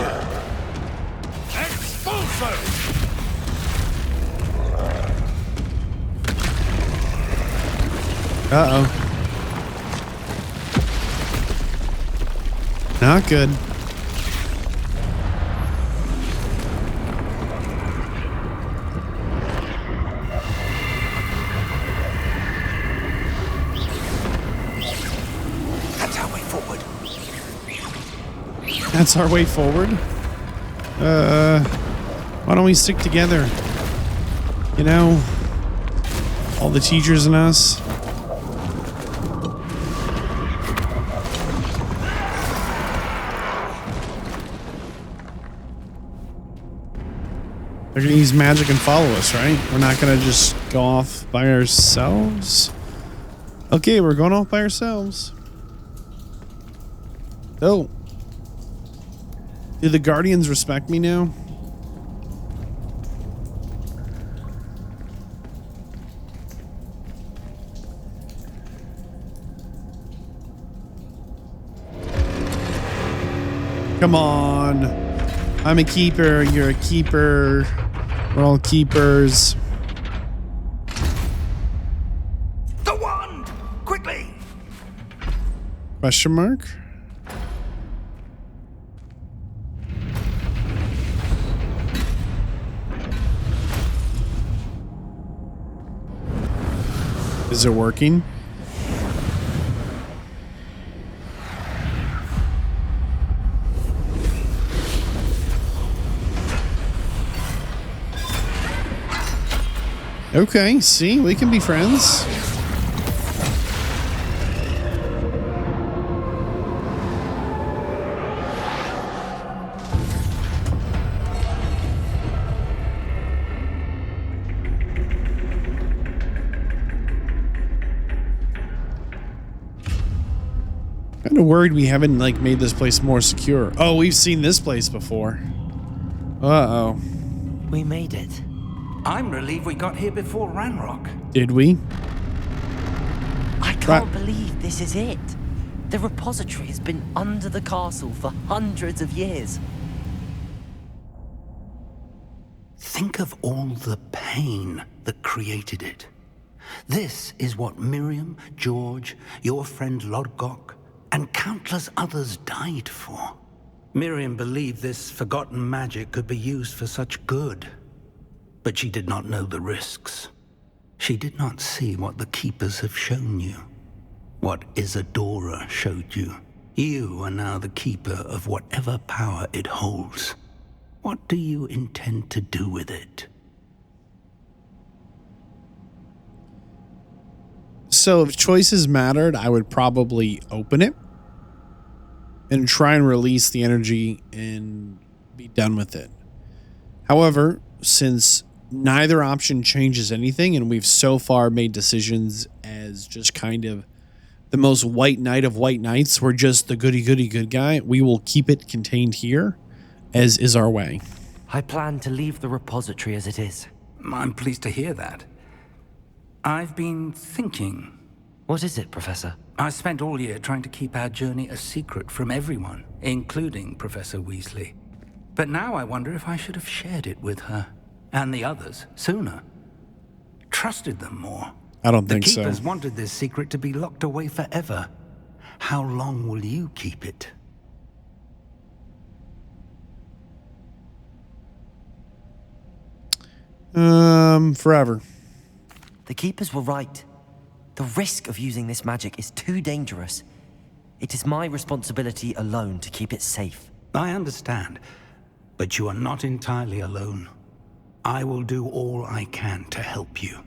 Uh-oh. Not good. That's our way forward. That's our way forward? Why don't we stick together? You know, all the teachers and us. They're gonna use magic and follow us, right? We're not gonna just go off by ourselves. Okay, we're going off by ourselves. Oh. Do the Guardians respect me now? Come on. I'm a keeper. You're a keeper. We're all keepers. The wand! Quickly! Question mark? Is it working? Okay, see, we can be friends. Kind of worried we haven't like made this place more secure. Oh, we've seen this place before. Uh-oh. We made it. I'm relieved we got here before Ranrok. Did we? I can't believe this is it. The repository has been under the castle for hundreds of years. Think of all the pain that created it. This is what Miriam, George, your friend Lodgok, and countless others died for. Miriam believed this forgotten magic could be used for such good. But she did not know the risks. She did not see what the Keepers have shown you. What Isadora showed you. You are now the Keeper of whatever power it holds. What do you intend to do with it? So if choices mattered, I would probably open it and try and release the energy and be done with it. However, since neither option changes anything, and we've so far made decisions as just kind of the most white knight of white knights, we're just the goody good guy, we will keep it contained here, as is our way. I plan to leave the repository as it is. I'm pleased to hear that. I've been thinking. What is it, Professor? I spent all year trying to keep our journey a secret from everyone, including Professor Weasley. But now I wonder if I should have shared it with her. And the others, sooner. Trusted them more. I don't think so. The Keepers wanted this secret to be locked away forever. How long will you keep it? Forever. The Keepers were right. The risk of using this magic is too dangerous. It is my responsibility alone to keep it safe. I understand, but you are not entirely alone. I will do all I can to help you.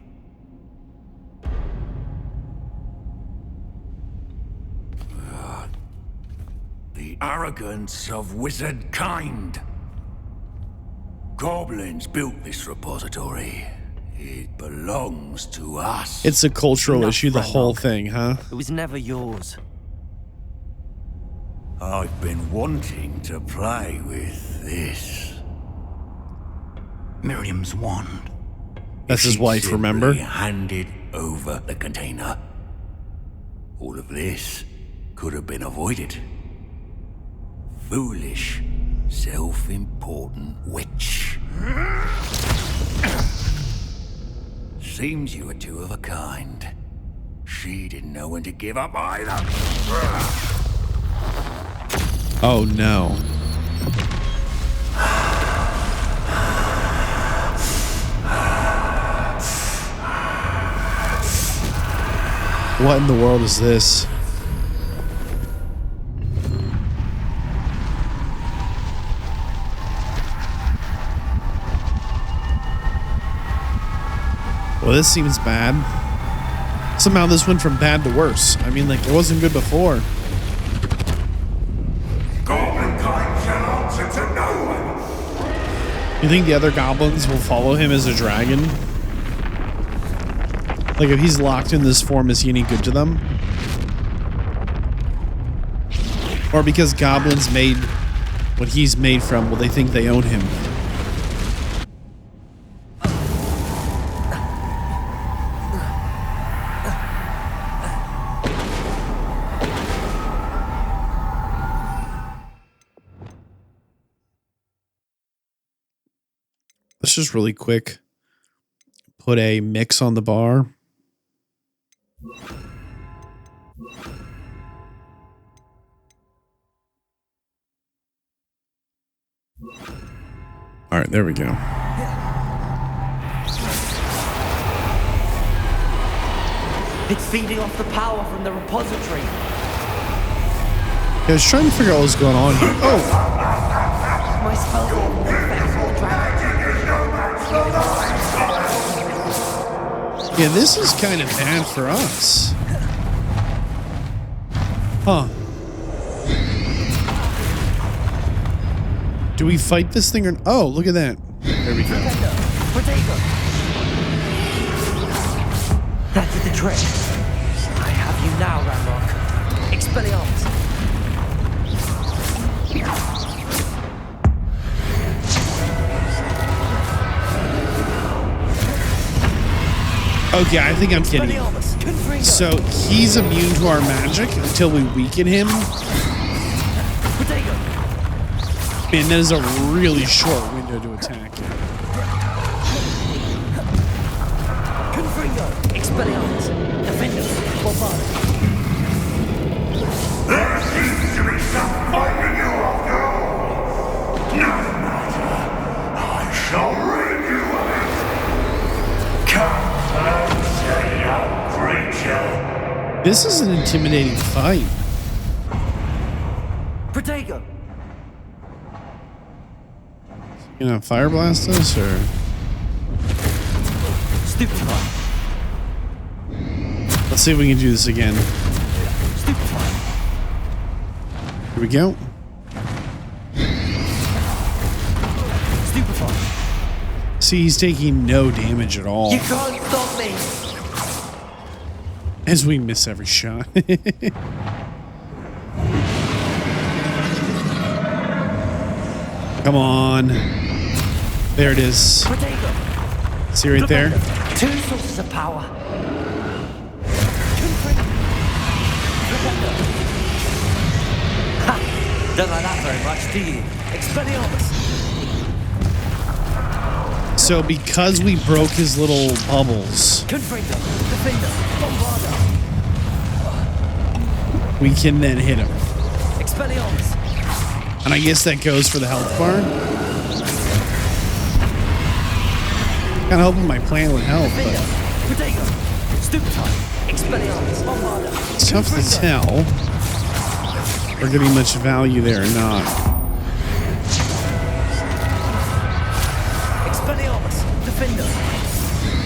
The arrogance of wizard kind. Goblins built this repository. It belongs to us. It's a cultural issue, the whole Ranrok. thing, huh? It was never yours. I've been wanting to play with this. Miriam's wand. That's his She wife, remember? simply handed over the container. All of this could have been avoided. Foolish, self-important witch. Seems you were two of a kind. She didn't know when to give up either. Oh no. What in the world is this? Well, this seems bad. Somehow this went from bad to worse. I mean, like, it wasn't good before. Goblin kind shall answer to no one. You think the other goblins will follow him as a dragon? Like, if he's locked in this form, is he any good to them? Or because goblins made what he's made from, will they think they own him? Let's just really quick put a mix on the bar. All right, there we go. It's feeding off the power from the repository. I was trying to figure out what was going on here. Oh! My spells have no effect on the dragon. Yeah, this is kind of bad for us. Huh. Do we fight this thing or... Oh, look at that. There we go. That did the trick. I have you now, Ranrok. Expelliarmus. Okay, I think I'm kidding. So he's immune to our magic until we weaken him. Man, that is a really short window to attack. Expelliarmus. Defenders. Bombard. There seems to be some fighting you after all. No matter. I shall rid you of it. Come and young creature. This is an intimidating fight. Protego. You gonna fire blast us or? Stupefy. Let's see if we can do this again. Here we go. See, he's taking no damage at all. You can't stop me. As we miss every shot. Come on. There it is. See right there? Two sources of power. Ha! Don't like that very much, do you? Expelliarmus. So because we broke his little bubbles, we can then hit him. Expelliarmus. And I guess that goes for the health bar. Kinda hoping my plan would help, but it's tough to tell if we're getting much value there or not. Expelliarmus. Defender.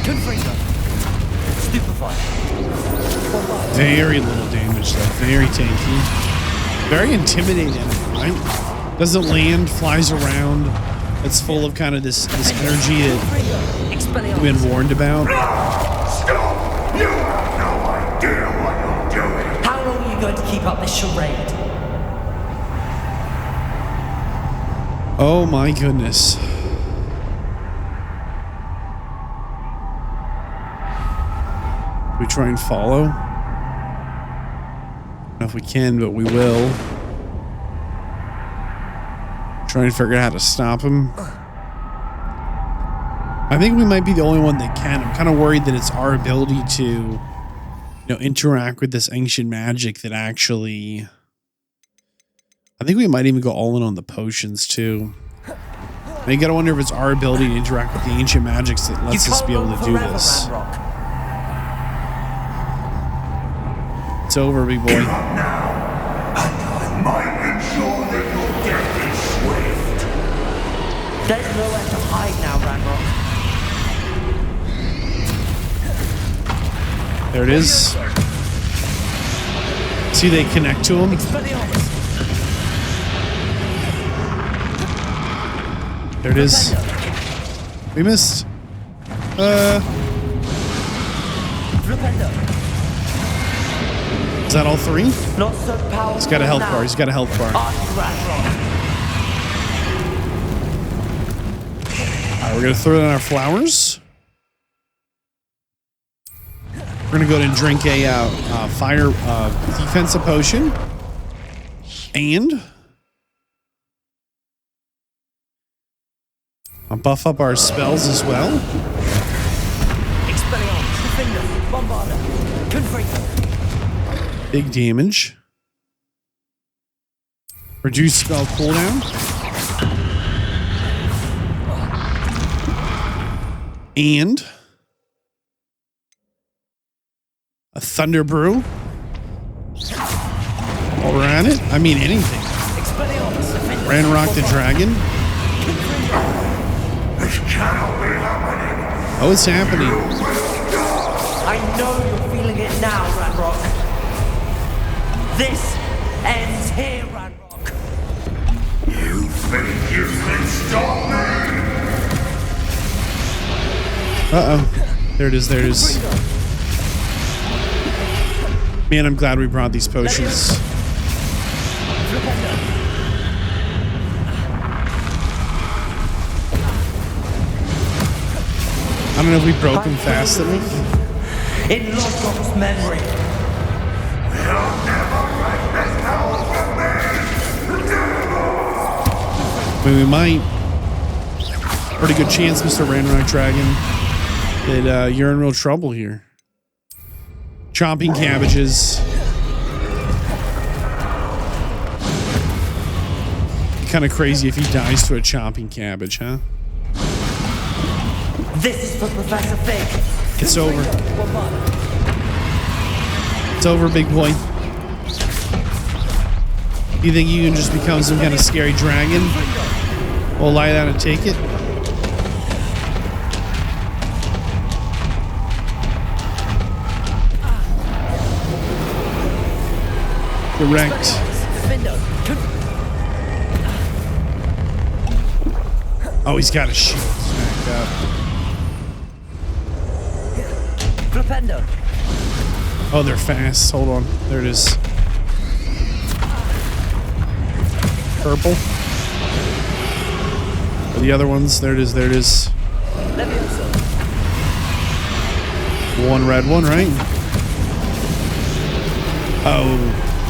Confringo. Stupefy. Very little damage though, very tanky. Very intimidating, right? Doesn't land, flies around. It's full of kind of this energy that we've been warned about. Stop! You have no idea what you're doing. How long are you going to keep up this charade? Oh my goodness. We try and follow? I don't know if we can, but we will. Try and figure out how to stop him. I think we might be the only one that can. I'm kind of worried that it's our ability to, you know, interact with this ancient magic that actually... I think we might even go all in on the potions too. I gotta wonder if it's our ability to interact with the ancient magics that lets us be able to do this. It's over, big boy. Give up now, and I might ensure that your death is swift. There's nowhere to hide now, Ranrok. There it is. See, they connect to him. There it is. We missed. Is that all three? Not so powerful. He's got a health bar. He's got a health bar. Alright, we're gonna throw in our flowers. We're gonna go ahead and drink a fire defensive potion. And I'll buff up our spells as well. Big damage. Reduce spell cooldown. And a thunder brew. While we're at it, I mean anything. Ranrok the dragon. Oh, it's happening. I know you're feeling it now, Ranrok. This ends here, Ranrok. You think you can stop me? Uh-oh. There it is, there it is. Man, I'm glad we brought these potions. I don't know if we broke him fast enough. In Lodgok's memory. I mean, we might. Pretty good chance, Mr. Ranrok Dragon, that you're in real trouble here. Chomping cabbages. Kind of crazy if he dies to a chomping cabbage, huh? This is for Professor Fig. It's over. It's over, big boy. You think you can just become some kind of scary dragon? We'll lie down and take it. Correct. Oh, he's got a shield smacked up. Flipendo. Oh, they're fast. Hold on. There it is. Purple. The other ones. There it is. There it is. One red one, right? Oh,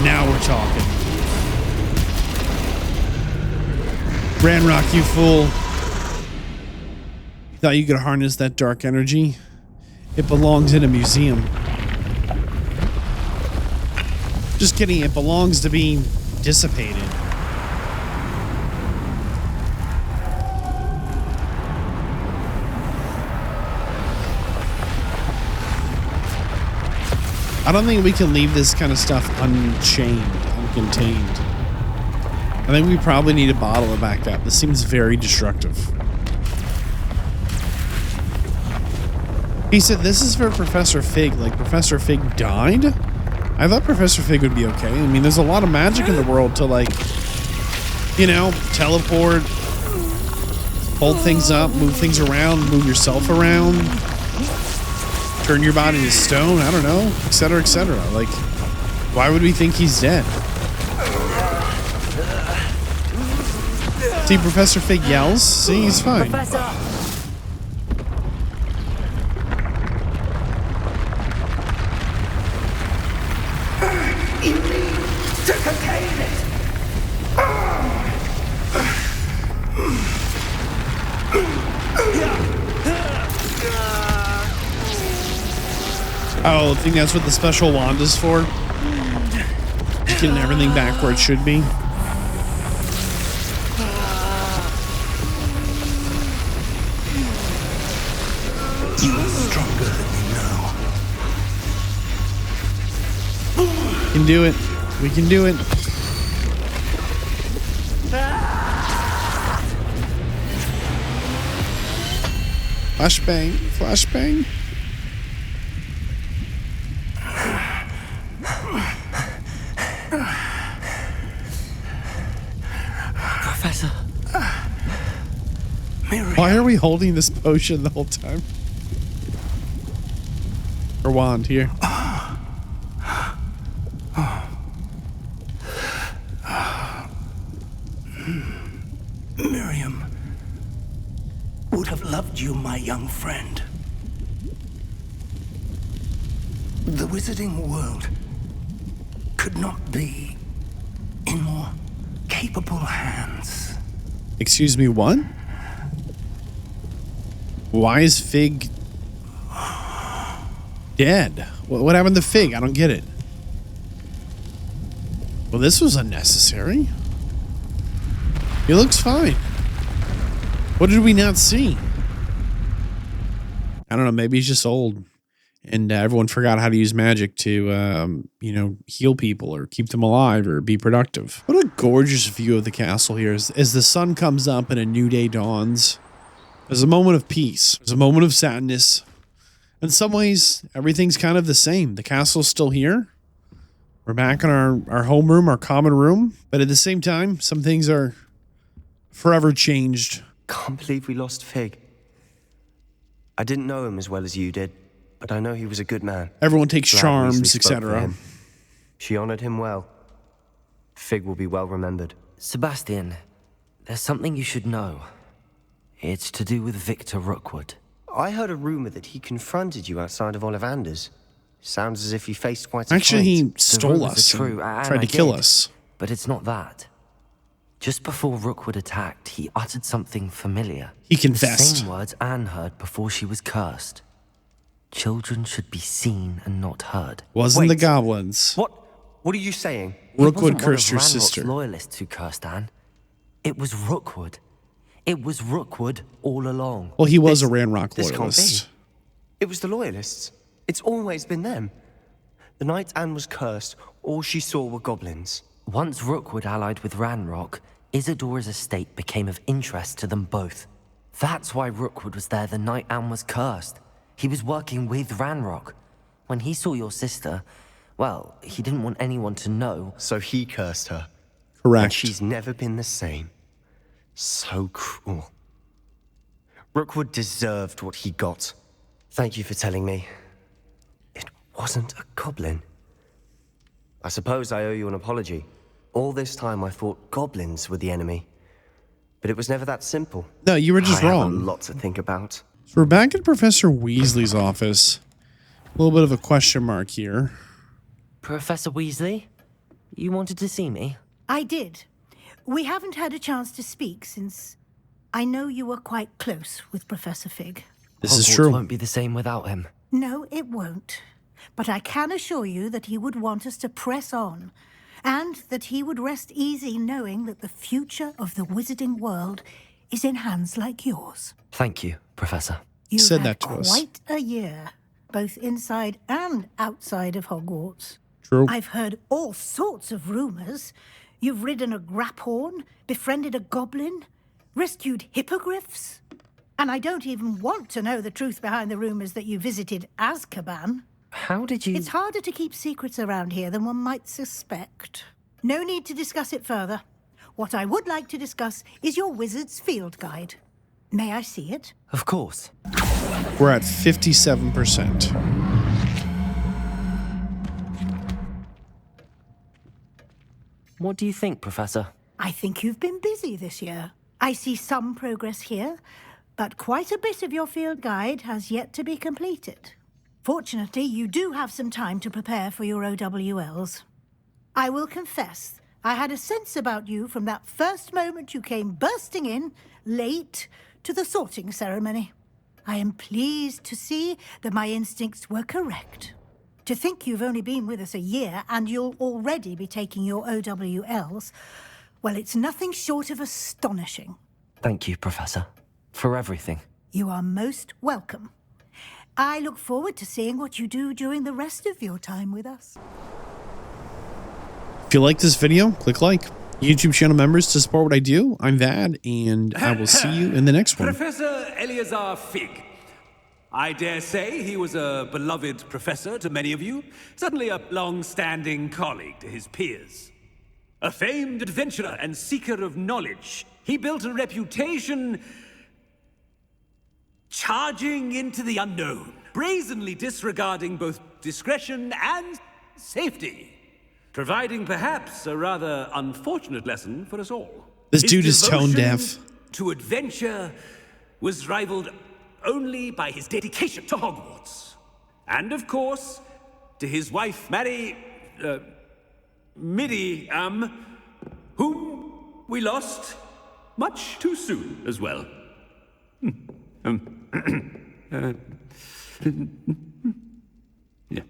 now we're talking. Ranrok, you fool. You thought you could harness that dark energy? It belongs in a museum. Just kidding, it belongs to being dissipated. I don't think we can leave this kind of stuff unchained, uncontained. I think we probably need to bottle it back up. This seems very destructive. He said this is for Professor Fig. Like, Professor Fig died? I thought Professor Fig would be okay. I mean, there's a lot of magic in the world to, like, you know, teleport, hold things up, move things around, move yourself around, turn your body to stone, I don't know, etc., etc. Like, why would we think he's dead? See, Professor Fig yells. See, he's fine. Professor! You need to contain it. Oh, I think that's what the special wand is for. Getting everything back where it should be. You are stronger than you know. We can do it. We can do it. Flashbang. Flashbang. Professor. Why are we holding this potion the whole time? Or wand here. Miriam would have loved you, my young friend. The wizarding world could not be in more capable hands. Excuse me, what? Why is Fig dead? What happened to Fig? I don't get it. Well, this was unnecessary. He looks fine. What did we not see? I don't know. Maybe he's just old. And everyone forgot how to use magic to, you know, heal people or keep them alive or be productive. What a gorgeous view of the castle here. As the sun comes up and a new day dawns, there's a moment of peace. There's a moment of sadness. In some ways, everything's kind of the same. The castle's still here. We're back in our homeroom, our common room. But at the same time, some things are forever changed. Can't believe we lost Fig. I didn't know him as well as you did, but I know he was a good man. Everyone takes Glad charms, Weasley spoke for etc. him. She honored him well. Fig will be well remembered. Sebastian, there's something you should know. It's to do with Victor Rookwood. I heard a rumor that he confronted you outside of Ollivander's. Sounds as if he faced quite a Actually, fight. he stole us and tried to kill us. But it's not that. Just before Rookwood attacked, he uttered something familiar. He confessed. The same words Anne heard before she was cursed. Children should be seen and not heard. Wasn't the goblins. What are you saying? Rookwood cursed your Ranrok's sister. Loyalists who cursed Anne. It was Rookwood. It was Rookwood all along. Well, he was a Ranrok This can't loyalist. be. It was the Loyalists. It's always been them. The night Anne was cursed, all she saw were goblins. Once Rookwood allied with Ranrok, Isadora's estate became of interest to them both. That's why Rookwood was there the night Anne was cursed. He was working with Ranrok. When he saw your sister, well, he didn't want anyone to know. So he cursed her. Correct. And she's never been the same. So cruel. Rookwood deserved what he got. Thank you for telling me. It wasn't a goblin. I suppose I owe you an apology. All this time I thought goblins were the enemy. But it was never that simple. No, you were just I wrong. have a lot to think about. So we're back at Professor Weasley's office. A little bit of a question mark here. Professor Weasley, you wanted to see me? I did. We haven't had a chance to speak since I know you were quite close with Professor Fig. This is Hogwarts true. Won't be the same without him. No, it won't. But I can assure you that he would want us to press on, and that he would rest easy knowing that the future of the wizarding world is in hands like yours. Thank you, Professor. You've Said had that to us. quite a year, both inside and outside of Hogwarts. True. I've heard all sorts of rumors. You've ridden a graphorn, befriended a goblin, rescued hippogriffs. And I don't even want to know the truth behind the rumors that you visited Azkaban. How did you... It's harder to keep secrets around here than one might suspect. No need to discuss it further. What I would like to discuss is your wizard's field guide. May I see it? Of course. We're at 57%. What do you think, Professor? I think you've been busy this year. I see some progress here, but quite a bit of your field guide has yet to be completed. Fortunately, you do have some time to prepare for your OWLs. I will confess, I had a sense about you from that first moment you came bursting in, late, to the sorting ceremony. I am pleased to see that my instincts were correct. To think you've only been with us a year and you'll already be taking your OWLs, well, it's nothing short of astonishing. Thank you, Professor, for everything. You are most welcome. I look forward to seeing what you do during the rest of your time with us. If you like this video, click like. YouTube channel members, to support what I do, I'm Vadd, and I will see you in the next one. Professor Eleazar Fig. I dare say he was a beloved professor to many of you, certainly a long-standing colleague to his peers. A famed adventurer and seeker of knowledge, he built a reputation charging into the unknown, brazenly disregarding both discretion and safety. Providing perhaps a rather unfortunate lesson for us all. This dude is tone deaf. To adventure was rivaled only by his dedication to Hogwarts. And of course, to his wife, Midi, whom we lost much too soon as well. Yeah.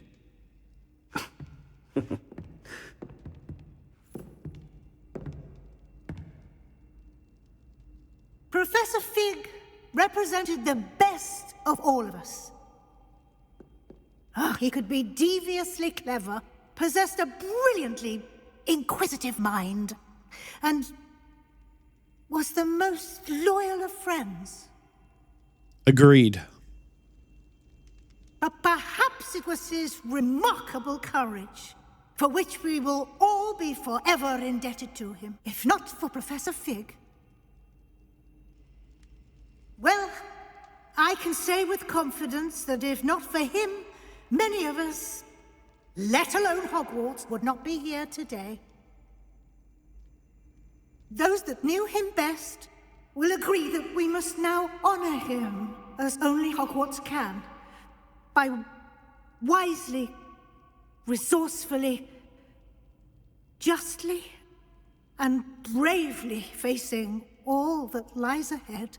Professor Fig represented the best of all of us. He could be deviously clever, possessed a brilliantly inquisitive mind, and was the most loyal of friends. Agreed. But perhaps it was his remarkable courage, for which we will all be forever indebted to him, if not for Professor Fig. Well, I can say with confidence that if not for him, many of us, let alone Hogwarts, would not be here today. Those that knew him best will agree that we must now honor him as only Hogwarts can, by wisely, resourcefully, justly, and bravely facing all that lies ahead.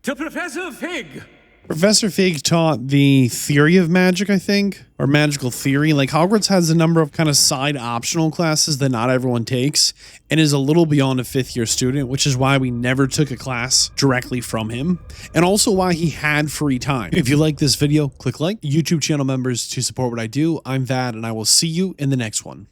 To Professor Fig! Professor Fig taught the theory of magic, I think, or magical theory. Like, Hogwarts has a number of kind of side optional classes that not everyone takes, and is a little beyond a fifth-year student, which is why we never took a class directly from him, and also why he had free time. If you like this video, click like. YouTube channel members, to support what I do, I'm Vadd, and I will see you in the next one.